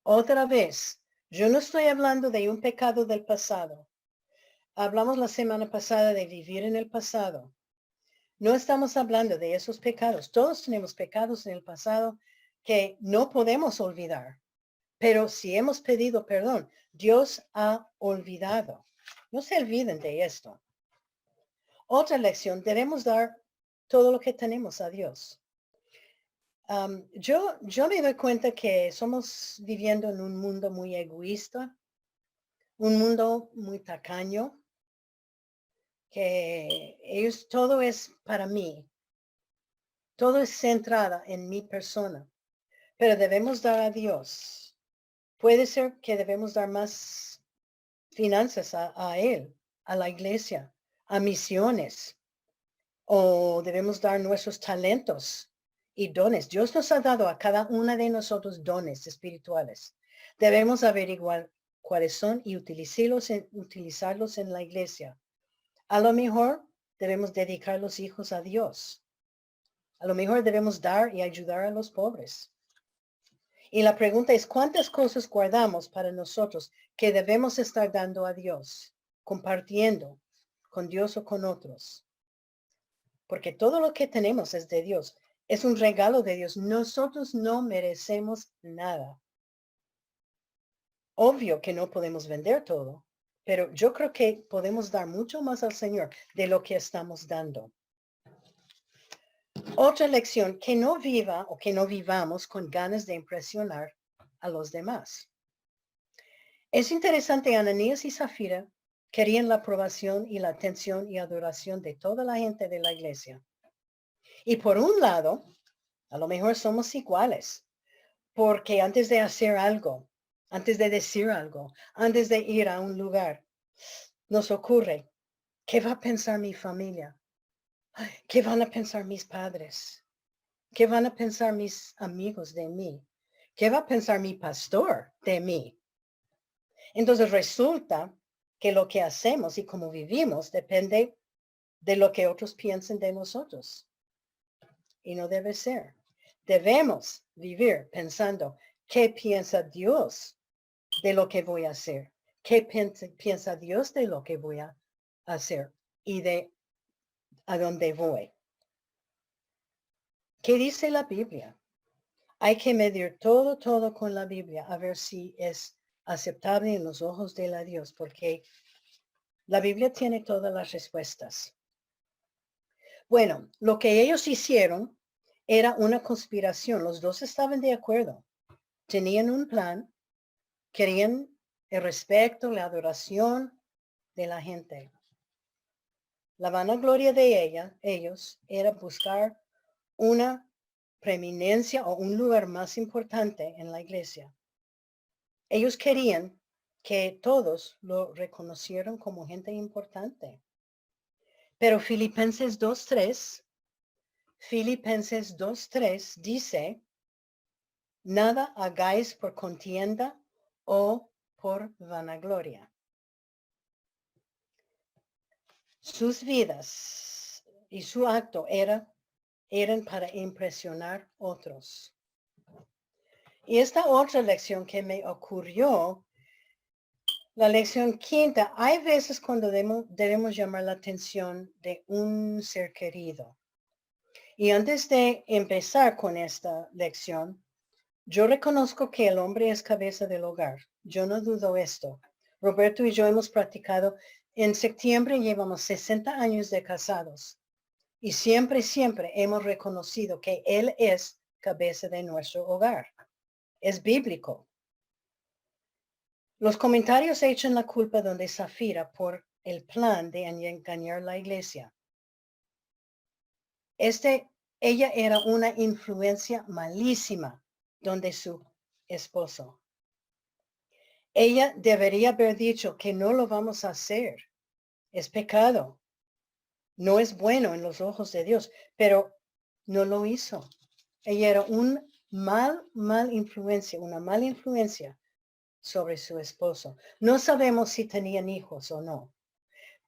Otra vez, yo no estoy hablando de un pecado del pasado. Hablamos la semana pasada de vivir en el pasado. No estamos hablando de esos pecados. Todos tenemos pecados en el pasado que no podemos olvidar. Pero si hemos pedido perdón, Dios ha olvidado. No se olviden de esto. Otra lección, debemos dar todo lo que tenemos a Dios. Yo me doy cuenta que somos viviendo en un mundo muy egoísta, un mundo muy tacaño, que ellos, todo es para mí, todo es centrada en mi persona, pero debemos dar a Dios. Puede ser que debemos dar más finanzas a Él, a la iglesia, a misiones, o debemos dar nuestros talentos y dones. Dios nos ha dado a cada una de nosotros dones espirituales. Debemos averiguar cuáles son y utilizarlos en la iglesia. A lo mejor debemos dedicar los hijos a Dios. A lo mejor debemos dar y ayudar a los pobres. Y la pregunta es, ¿cuántas cosas guardamos para nosotros que debemos estar dando a Dios, compartiendo con Dios o con otros? Porque todo lo que tenemos es de Dios. Es un regalo de Dios. Nosotros no merecemos nada. Obvio que no podemos vender todo, pero yo creo que podemos dar mucho más al Señor de lo que estamos dando. Otra lección, que no viva o que no vivamos con ganas de impresionar a los demás. Es interesante, Ananías y Zafira querían la aprobación y la atención y adoración de toda la gente de la iglesia. Y por un lado, a lo mejor somos iguales, porque antes de hacer algo, antes de decir algo, antes de ir a un lugar, nos ocurre, ¿qué va a pensar mi familia? ¿Qué van a pensar mis padres? ¿Qué van a pensar mis amigos de mí? ¿Qué va a pensar mi pastor de mí? Entonces resulta que lo que hacemos y cómo vivimos depende de lo que otros piensen de nosotros. Y no debe ser. Debemos vivir pensando, ¿qué piensa Dios de lo que voy a hacer? ¿Qué piensa Dios de lo que voy a hacer y de a dónde voy? ¿Qué dice la Biblia? Hay que medir todo con la Biblia a ver si es aceptable en los ojos de la Dios, porque la Biblia tiene todas las respuestas. Bueno, lo que ellos hicieron era una conspiración. Los dos estaban de acuerdo. Tenían un plan. Querían el respeto, la adoración de la gente. La vanagloria de ellos era buscar una preeminencia o un lugar más importante en la iglesia. Ellos querían que todos lo reconocieran como gente importante. Pero Filipenses 2:3 dice, nada hagáis por contienda o por vanagloria. Sus vidas y su acto eran para impresionar otros. Y esta otra lección que me ocurrió, la lección quinta, hay veces cuando debemos llamar la atención de un ser querido. Y antes de empezar con esta lección, yo reconozco que el hombre es cabeza del hogar. Yo no dudo esto. Roberto y yo hemos practicado, en septiembre llevamos 60 años de casados. Y siempre hemos reconocido que Él es cabeza de nuestro hogar. Es bíblico. Los comentarios echan la culpa donde Zafira por el plan de engañar la iglesia. Ella era una influencia malísima donde su esposo. Ella debería haber dicho que no lo vamos a hacer. Es pecado. No es bueno en los ojos de Dios, pero no lo hizo. Ella era una mala influencia sobre su esposo. No sabemos si tenían hijos o no,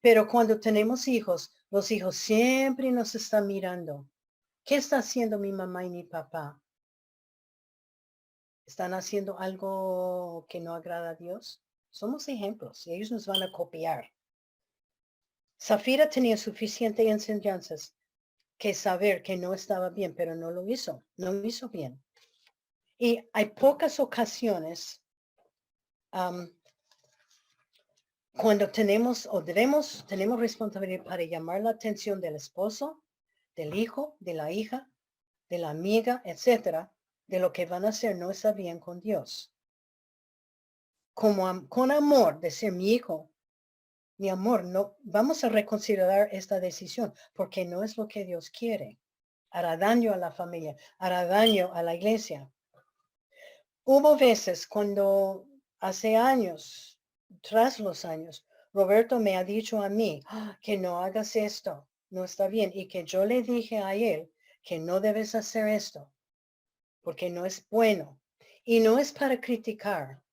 pero cuando tenemos hijos, los hijos siempre nos están mirando. ¿Qué está haciendo mi mamá y mi papá? ¿Están haciendo algo que no agrada a Dios? Somos ejemplos y ellos nos van a copiar. Zafira tenía suficiente enseñanzas que saber que no estaba bien, pero no lo hizo bien. Y hay pocas ocasiones cuando tenemos responsabilidad para llamar la atención del esposo, del hijo, de la hija, de la amiga, etcétera, de lo que van a hacer no está bien con Dios. Con amor, decir mi hijo mi amor, no, vamos a reconsiderar esta decisión porque no es lo que Dios quiere. Hará daño a la familia, hará daño a la iglesia. Hubo veces cuando hace años, tras los años, Roberto me ha dicho a mí que no hagas esto, no está bien, y que yo le dije a él que no debes hacer esto porque no es bueno. Y no es para criticar,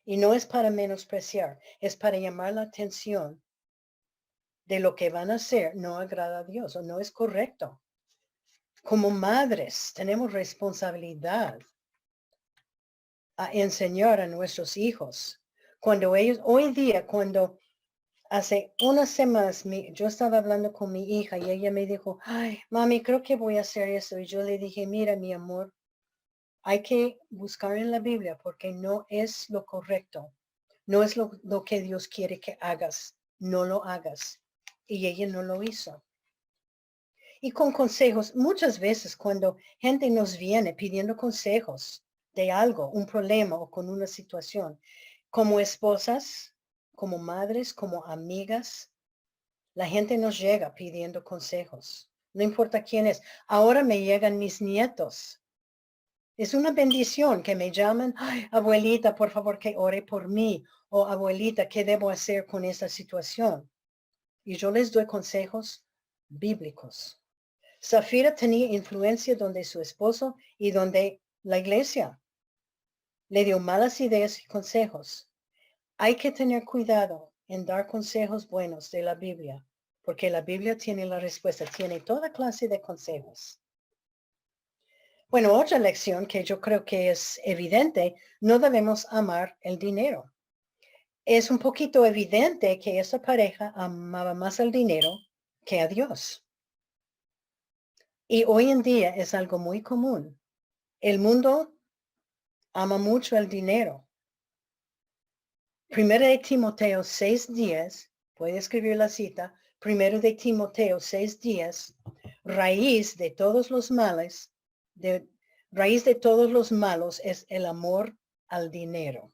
y no es para menospreciar, es para llamar la atención de lo que van a hacer no agrada a Dios o no es correcto. Como madres tenemos responsabilidad a enseñar a nuestros hijos. Cuando ellos, hoy día, cuando hace unas semanas yo estaba hablando con mi hija y ella me dijo, ay, mami, creo que voy a hacer eso. Y yo le dije, mira, mi amor, hay que buscar en la Biblia porque no es lo correcto. No es lo que Dios quiere que hagas. No lo hagas. Y ella no lo hizo. Y con consejos, muchas veces cuando gente nos viene pidiendo consejos de algo, un problema o con una situación, como esposas, como madres, como amigas, la gente nos llega pidiendo consejos. No importa quién es. Ahora me llegan mis nietos. Es una bendición que me llaman, "Ay, abuelita, por favor, que ore por mí. O abuelita, ¿qué debo hacer con esta situación?" Y yo les doy consejos bíblicos. Zafira tenía influencia donde su esposo y donde la iglesia le dio malas ideas y consejos. Hay que tener cuidado en dar consejos buenos de la Biblia, porque la Biblia tiene la respuesta, tiene toda clase de consejos. Bueno, otra lección que yo creo que es evidente, no debemos amar el dinero. Es un poquito evidente que esa pareja amaba más el dinero que a Dios. Y hoy en día es algo muy común. El mundo ama mucho el dinero. Primero de Timoteo 6:10, puede escribir la cita, primero de Timoteo 6:10, raíz de todos los males, raíz de todos los malos es el amor al dinero.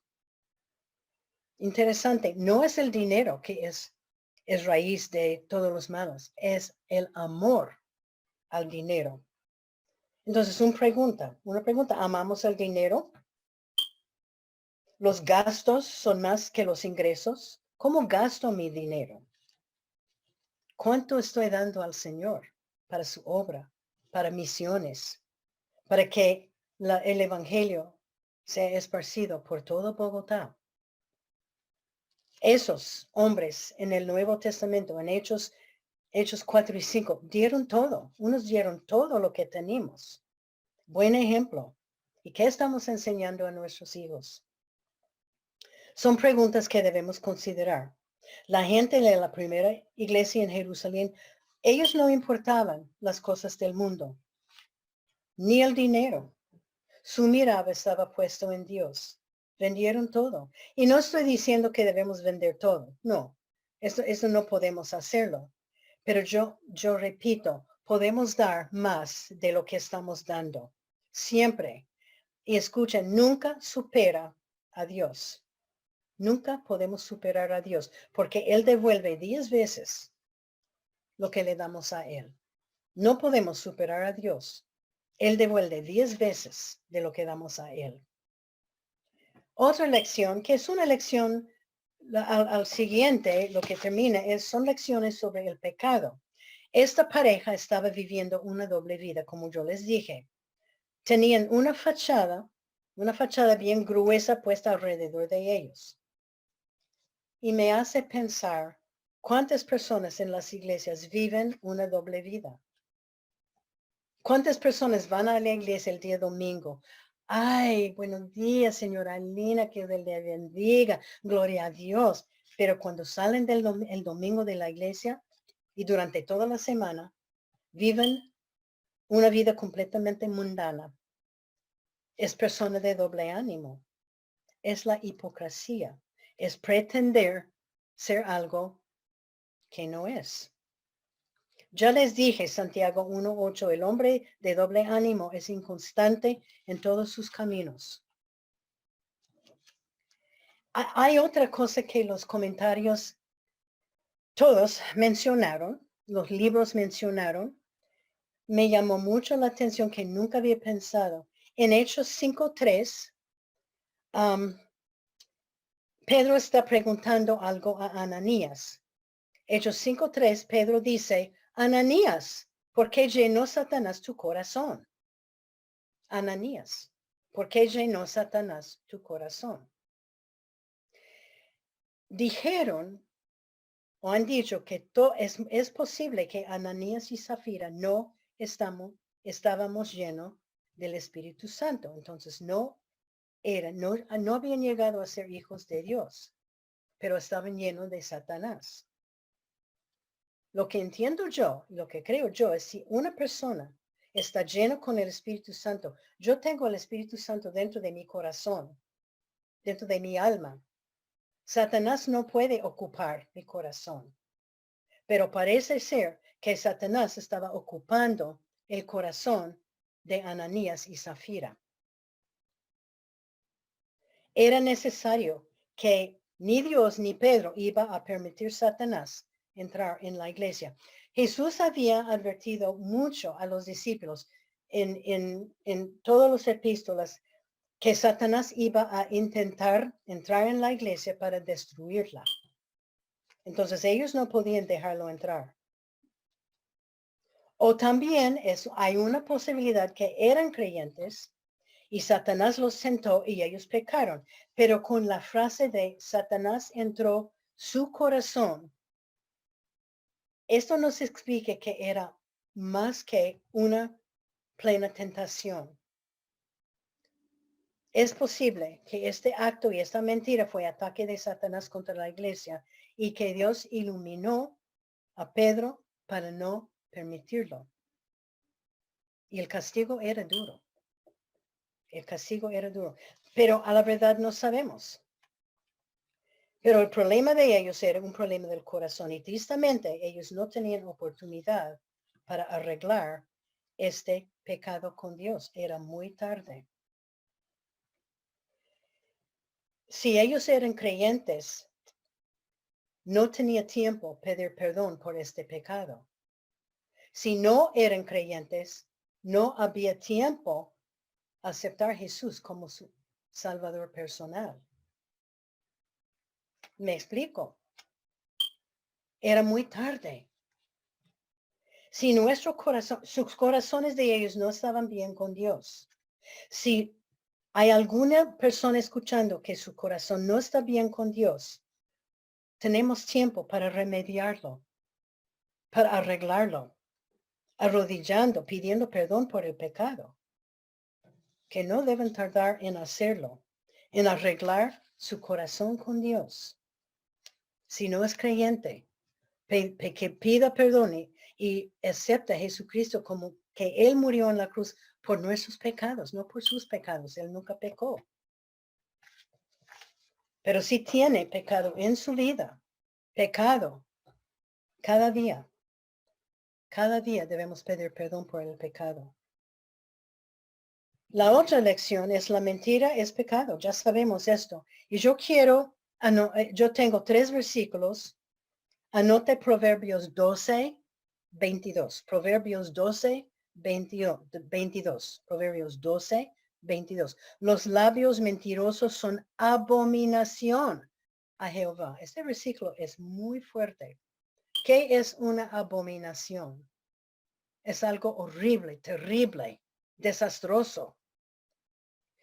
Interesante, no es el dinero que es raíz de todos los males, es el amor al dinero. Entonces, una pregunta, ¿amamos el dinero? ¿Los gastos son más que los ingresos? ¿Cómo gasto mi dinero? ¿Cuánto estoy dando al Señor para su obra, para misiones, para que el Evangelio sea esparcido por todo Bogotá? Esos hombres en el Nuevo Testamento, en Hechos 4 y 5, dieron todo. Unos dieron todo lo que tenemos. Buen ejemplo. ¿Y qué estamos enseñando a nuestros hijos? Son preguntas que debemos considerar. La gente de la primera iglesia en Jerusalén, ellos no importaban las cosas del mundo, ni el dinero. Su mirada estaba puesto en Dios. Vendieron todo. Y no estoy diciendo que debemos vender todo. No, eso no podemos hacerlo. Pero yo repito, podemos dar más de lo que estamos dando. Siempre. Y escuchen, nunca supera a Dios. Nunca podemos superar a Dios porque Él devuelve 10 veces lo que le damos a Él. No podemos superar a Dios. Él devuelve 10 veces de lo que damos a Él. Otra lección, que es una lección al siguiente, lo que termina, son lecciones sobre el pecado. Esta pareja estaba viviendo una doble vida, como yo les dije. Tenían una fachada bien gruesa puesta alrededor de ellos. Y me hace pensar cuántas personas en las iglesias viven una doble vida. ¿Cuántas personas van a la iglesia el día domingo? Ay, buenos días, señora Lina, que Dios le bendiga, gloria a Dios. Pero cuando salen el domingo de la iglesia y durante toda la semana, viven una vida completamente mundana. Es persona de doble ánimo. Es la hipocresía. Es pretender ser algo que no es. Ya les dije, Santiago 1:8, el hombre de doble ánimo es inconstante en todos sus caminos. Hay otra cosa que los comentarios todos mencionaron, los libros mencionaron, me llamó mucho la atención que nunca había pensado. En Hechos 5:3, Pedro está preguntando algo a Ananías. Hechos 5:3, Pedro dice, Ananías, ¿por qué llenó Satanás tu corazón? Ananías, ¿por qué llenó Satanás tu corazón? Dijeron o han dicho que es posible que Ananías y Zafira no estábamos llenos del Espíritu Santo. Entonces no habían llegado a ser hijos de Dios, pero estaban llenos de Satanás. Lo que entiendo yo, lo que creo yo, es si una persona está llena con el Espíritu Santo, yo tengo el Espíritu Santo dentro de mi corazón, dentro de mi alma. Satanás no puede ocupar mi corazón, pero parece ser que Satanás estaba ocupando el corazón de Ananías y Zafira. Era necesario que ni Dios ni Pedro iba a permitir Satanás entrar en la iglesia. Jesús había advertido mucho a los discípulos en todas las epístolas que Satanás iba a intentar entrar en la iglesia para destruirla. Entonces ellos no podían dejarlo entrar. O también hay una posibilidad que eran creyentes y Satanás los sentó y ellos pecaron. Pero con la frase de Satanás entró su corazón, esto nos explica que era más que una plena tentación. Es posible que este acto y esta mentira fue ataque de Satanás contra la iglesia y que Dios iluminó a Pedro para no permitirlo. Y el castigo era duro. El castigo era duro. Pero a la verdad no sabemos. Pero el problema de ellos era un problema del corazón y tristemente ellos no tenían oportunidad para arreglar este pecado con Dios. Era muy tarde. Si ellos eran creyentes, no tenía tiempo pedir perdón por este pecado. Si no eran creyentes, no había tiempo aceptar a Jesús como su Salvador personal. ¿Me explico? Era muy tarde. Si nuestro corazón, sus corazones de ellos no estaban bien con Dios. Si hay alguna persona escuchando que su corazón no está bien con Dios, tenemos tiempo para remediarlo, para arreglarlo, arrodillando, pidiendo perdón por el pecado, que no deben tardar en hacerlo, en arreglar su corazón con Dios. Si no es creyente, que pida perdón y acepta a Jesucristo como que Él murió en la cruz por nuestros pecados, no por sus pecados. Él nunca pecó. Pero si tiene pecado en su vida, pecado, cada día debemos pedir perdón por el pecado. La otra lección es la mentira es pecado. Ya sabemos esto. Y yo yo tengo 3 versículos. Anote Proverbios 12, 22. Proverbios 12, 22. Proverbios 12, 22. Los labios mentirosos son abominación a Jehová. Este versículo es muy fuerte. ¿Qué es una abominación? Es algo horrible, terrible, desastroso.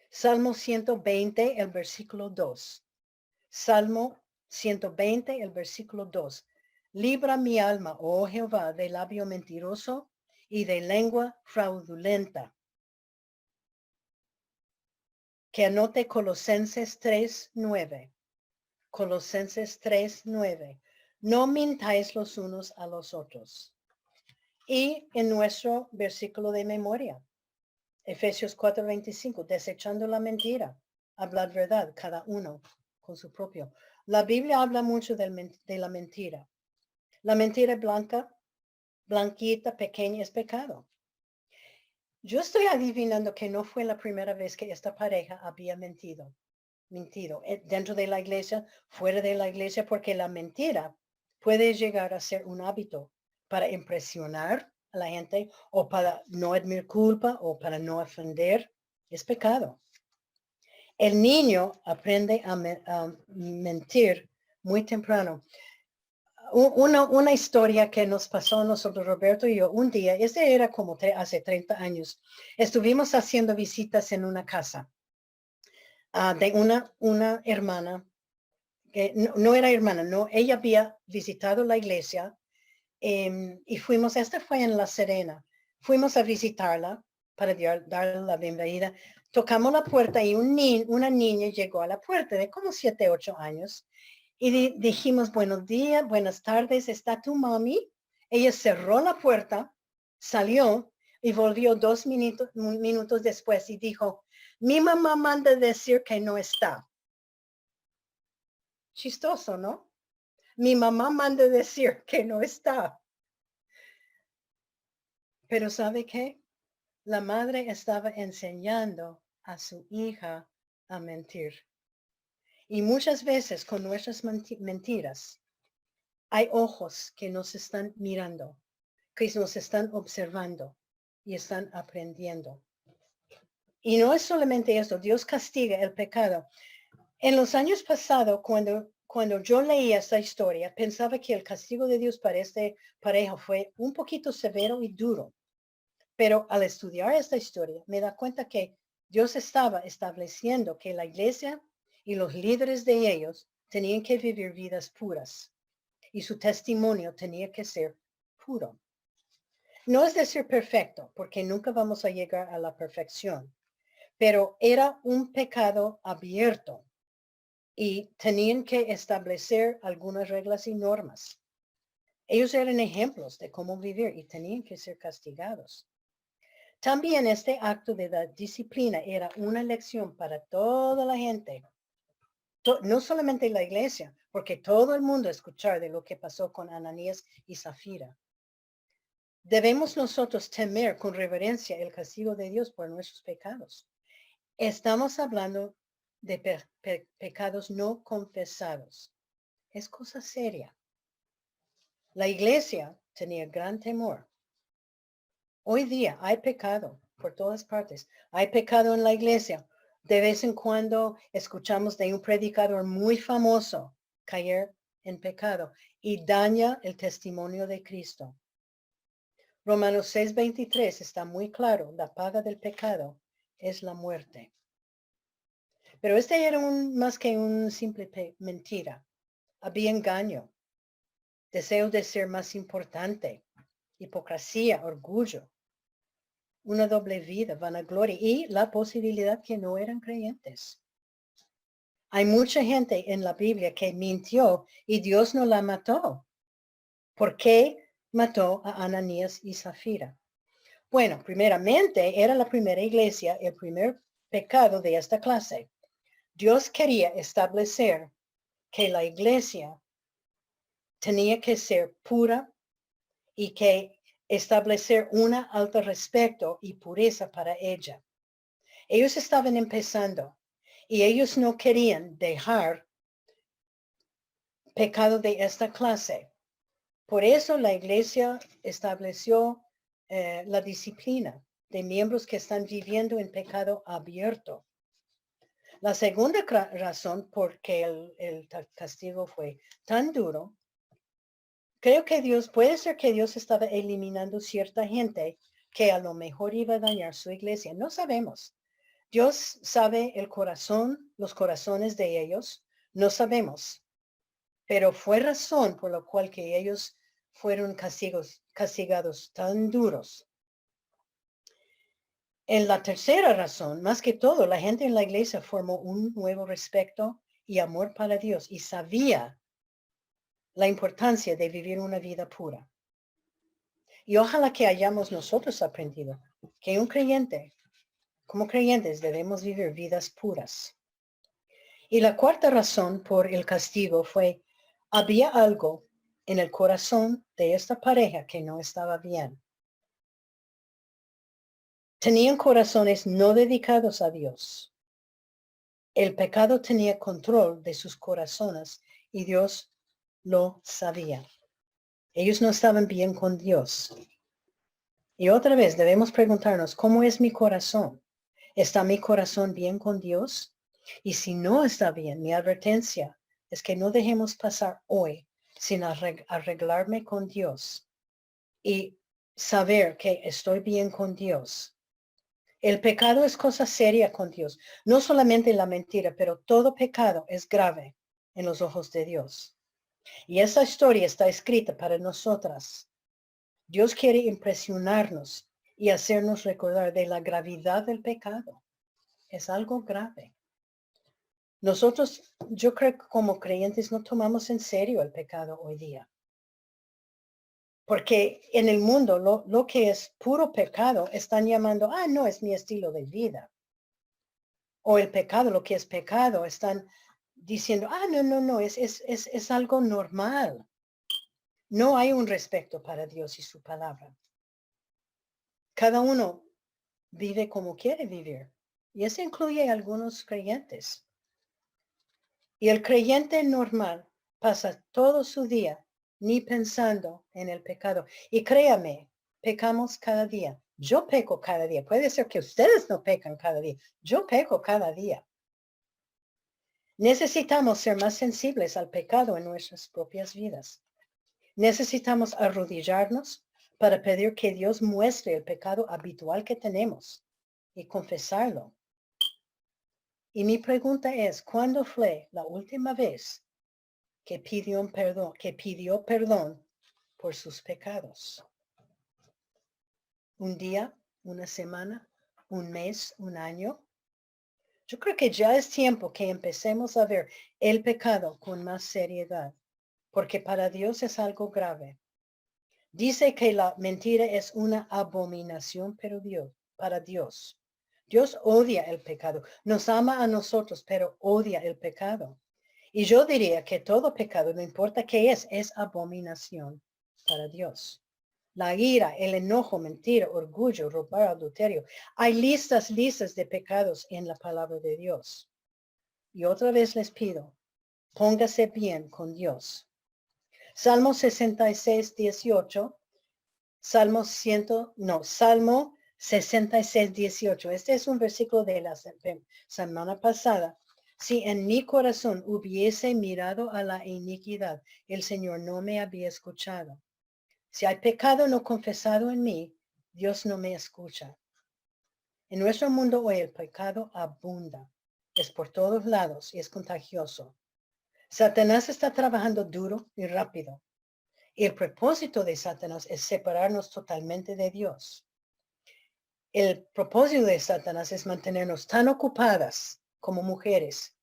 Salmo 120, el versículo 2. Salmo 120, el versículo 2. Libra mi alma, oh Jehová, de labio mentiroso y de lengua fraudulenta. Que anote Colosenses 3:9. Colosenses 3:9. No mintáis los unos a los otros. Y en nuestro versículo de memoria, Efesios 4:25, desechando la mentira, hablad verdad cada uno con su propio. La Biblia habla mucho de la mentira. La mentira blanca, blanquita, pequeña es pecado. Yo estoy adivinando que no fue la primera vez que esta pareja había mentido dentro de la iglesia, fuera de la iglesia, porque la mentira puede llegar a ser un hábito para impresionar a la gente o para no admitir culpa o para no ofender. Es pecado. El niño aprende a mentir muy temprano. Una historia que nos pasó a nosotros, Roberto y yo, un día, era como hace 30 años, estuvimos haciendo visitas en una casa de una hermana, que no era hermana, no, ella había visitado la iglesia y fuimos, esta fue en La Serena, fuimos a visitarla para darle la bienvenida. Tocamos la puerta y una niña llegó a la puerta de como 7, 8 años. Y dijimos, buenos días, buenas tardes, ¿está tu mami? Ella cerró la puerta, salió y volvió 2 minutos después y dijo, mi mamá manda decir que no está. Chistoso, ¿no? Mi mamá manda decir que no está. Pero ¿sabe qué? La madre estaba enseñando a su hija a mentir. Y muchas veces con nuestras mentiras, hay ojos que nos están mirando, que nos están observando y están aprendiendo. Y no es solamente eso, Dios castiga el pecado. En los años pasados, cuando yo leía esta historia, pensaba que el castigo de Dios para este pareja fue un poquito severo y duro. Pero al estudiar esta historia, me da cuenta que Dios estaba estableciendo que la iglesia y los líderes de ellos tenían que vivir vidas puras y su testimonio tenía que ser puro. No es decir perfecto, porque nunca vamos a llegar a la perfección, pero era un pecado abierto y tenían que establecer algunas reglas y normas. Ellos eran ejemplos de cómo vivir y tenían que ser castigados. También este acto de la disciplina era una lección para toda la gente, no solamente la iglesia, porque todo el mundo escuchar de lo que pasó con Ananías y Zafira. Debemos nosotros temer con reverencia el castigo de Dios por nuestros pecados. Estamos hablando de pecados no confesados. Es cosa seria. La iglesia tenía gran temor. Hoy día hay pecado por todas partes. Hay pecado en la iglesia. De vez en cuando escuchamos de un predicador muy famoso caer en pecado y daña el testimonio de Cristo. Romanos 6:23 está muy claro. La paga del pecado es la muerte. Pero este era más que un simple mentira. Había engaño, deseo de ser más importante, hipocresía, orgullo, una doble vida, vanagloria y la posibilidad que no eran creyentes. Hay mucha gente en la Biblia que mintió y Dios no la mató. ¿Por qué mató a Ananías y Zafira? Bueno, primeramente era la primera iglesia, el primer pecado de esta clase. Dios quería establecer que la iglesia tenía que ser pura y que establecer un alto respeto y pureza para ella. Ellos estaban empezando y ellos no querían dejar pecado de esta clase. Por eso la iglesia estableció la disciplina de miembros que están viviendo en pecado abierto. La segunda razón por que el castigo fue tan duro, creo que puede ser que Dios estaba eliminando cierta gente que a lo mejor iba a dañar su iglesia. No sabemos. Dios sabe el corazón, los corazones de ellos. No sabemos. Pero fue razón por la cual que ellos fueron castigados tan duros. En la tercera razón, más que todo, la gente en la iglesia formó un nuevo respeto y amor para Dios y sabía la importancia de vivir una vida pura. Y ojalá que hayamos nosotros aprendido que como creyentes debemos vivir vidas puras. Y la cuarta razón por el castigo fue, había algo en el corazón de esta pareja que no estaba bien. Tenían corazones no dedicados a Dios. El pecado tenía control de sus corazones y Dios lo sabían. Ellos no estaban bien con Dios. Y otra vez debemos preguntarnos, ¿cómo es mi corazón? ¿Está mi corazón bien con Dios? Y si no está bien, mi advertencia es que no dejemos pasar hoy sin arreglarme con Dios y saber que estoy bien con Dios. El pecado es cosa seria con Dios. No solamente la mentira, pero todo pecado es grave en los ojos de Dios. Y esa historia está escrita para nosotras. Dios quiere impresionarnos y hacernos recordar de la gravedad del pecado. Es algo grave. Nosotros, yo creo que como creyentes no tomamos en serio el pecado hoy día. Porque en el mundo lo que es puro pecado están llamando, no, es mi estilo de vida. O el pecado, lo que es pecado, están diciendo, no, es algo normal. No hay un respeto para Dios y su palabra. Cada uno vive como quiere vivir. Y eso incluye a algunos creyentes. Y el creyente normal pasa todo su día ni pensando en el pecado. Y créame, pecamos cada día. Yo peco cada día. Puede ser que ustedes no pecan cada día. Yo peco cada día. Necesitamos ser más sensibles al pecado en nuestras propias vidas. Necesitamos arrodillarnos para pedir que Dios muestre el pecado habitual que tenemos y confesarlo. Y mi pregunta es, ¿cuándo fue la última vez que pidió perdón por sus pecados? ¿Un día, una semana, un mes, un año? Yo creo que ya es tiempo que empecemos a ver el pecado con más seriedad, porque para Dios es algo grave. Dice que la mentira es una abominación para Dios. Dios odia el pecado. Nos ama a nosotros, pero odia el pecado. Y yo diría que todo pecado, no importa qué es abominación para Dios. La ira, el enojo, mentira, orgullo, robar, adulterio. Hay listas de pecados en la palabra de Dios. Y otra vez les pido, póngase bien con Dios. Salmo 66, 18. Salmo 66, 18. Este es un versículo de la semana pasada. Si en mi corazón hubiese mirado a la iniquidad, el Señor no me había escuchado. Si hay pecado no confesado en mí, Dios no me escucha. En nuestro mundo hoy el pecado abunda. Es por todos lados y es contagioso. Satanás está trabajando duro y rápido. Y el propósito de Satanás es separarnos totalmente de Dios. El propósito de Satanás es mantenernos tan ocupadas como mujeres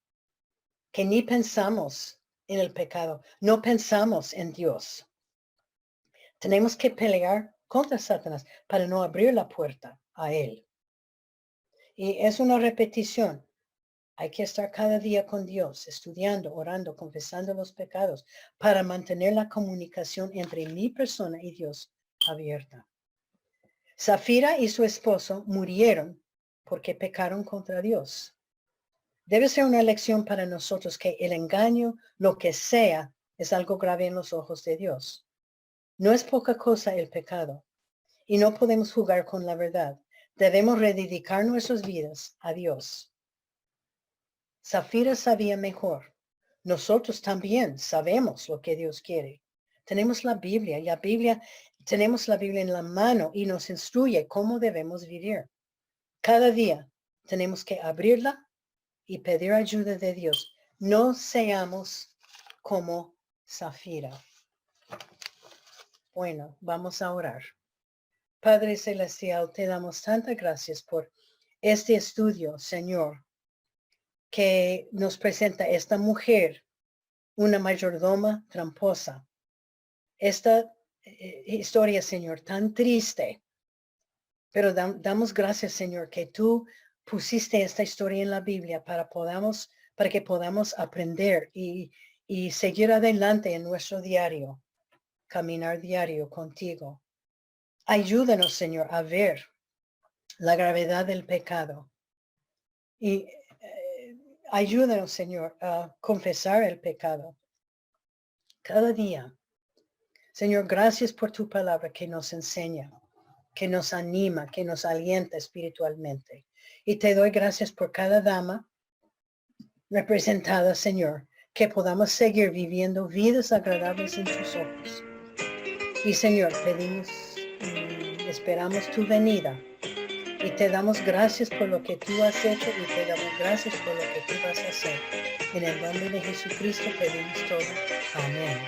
que ni pensamos en el pecado, no pensamos en Dios. Tenemos que pelear contra Satanás para no abrir la puerta a él. Y es una repetición. Hay que estar cada día con Dios, estudiando, orando, confesando los pecados para mantener la comunicación entre mi persona y Dios abierta. Zafira y su esposo murieron porque pecaron contra Dios. Debe ser una lección para nosotros que el engaño, lo que sea, es algo grave en los ojos de Dios. No es poca cosa el pecado y no podemos jugar con la verdad. Debemos rededicar nuestras vidas a Dios. Zafira sabía mejor. Nosotros también sabemos lo que Dios quiere. Tenemos la Biblia y tenemos la Biblia en la mano y nos instruye cómo debemos vivir. Cada día tenemos que abrirla y pedir ayuda de Dios. No seamos como Zafira. Bueno, vamos a orar. Padre Celestial, te damos tantas gracias por este estudio, Señor, que nos presenta esta mujer, una mayordoma tramposa. Esta historia, Señor, tan triste, pero damos gracias, Señor, que tú pusiste esta historia en la Biblia para que podamos aprender y seguir adelante en nuestro diario, caminar diario contigo. Ayúdanos, Señor, a ver la gravedad del pecado y ayúdanos, Señor, a confesar el pecado cada día. Señor, gracias por tu palabra que nos enseña, que nos anima, que nos alienta espiritualmente. Y te doy gracias por cada dama representada, Señor, que podamos seguir viviendo vidas agradables en tus ojos. Y Señor, pedimos y esperamos tu venida. Y te damos gracias por lo que tú has hecho y te damos gracias por lo que tú vas a hacer. En el nombre de Jesucristo pedimos todo. Amén.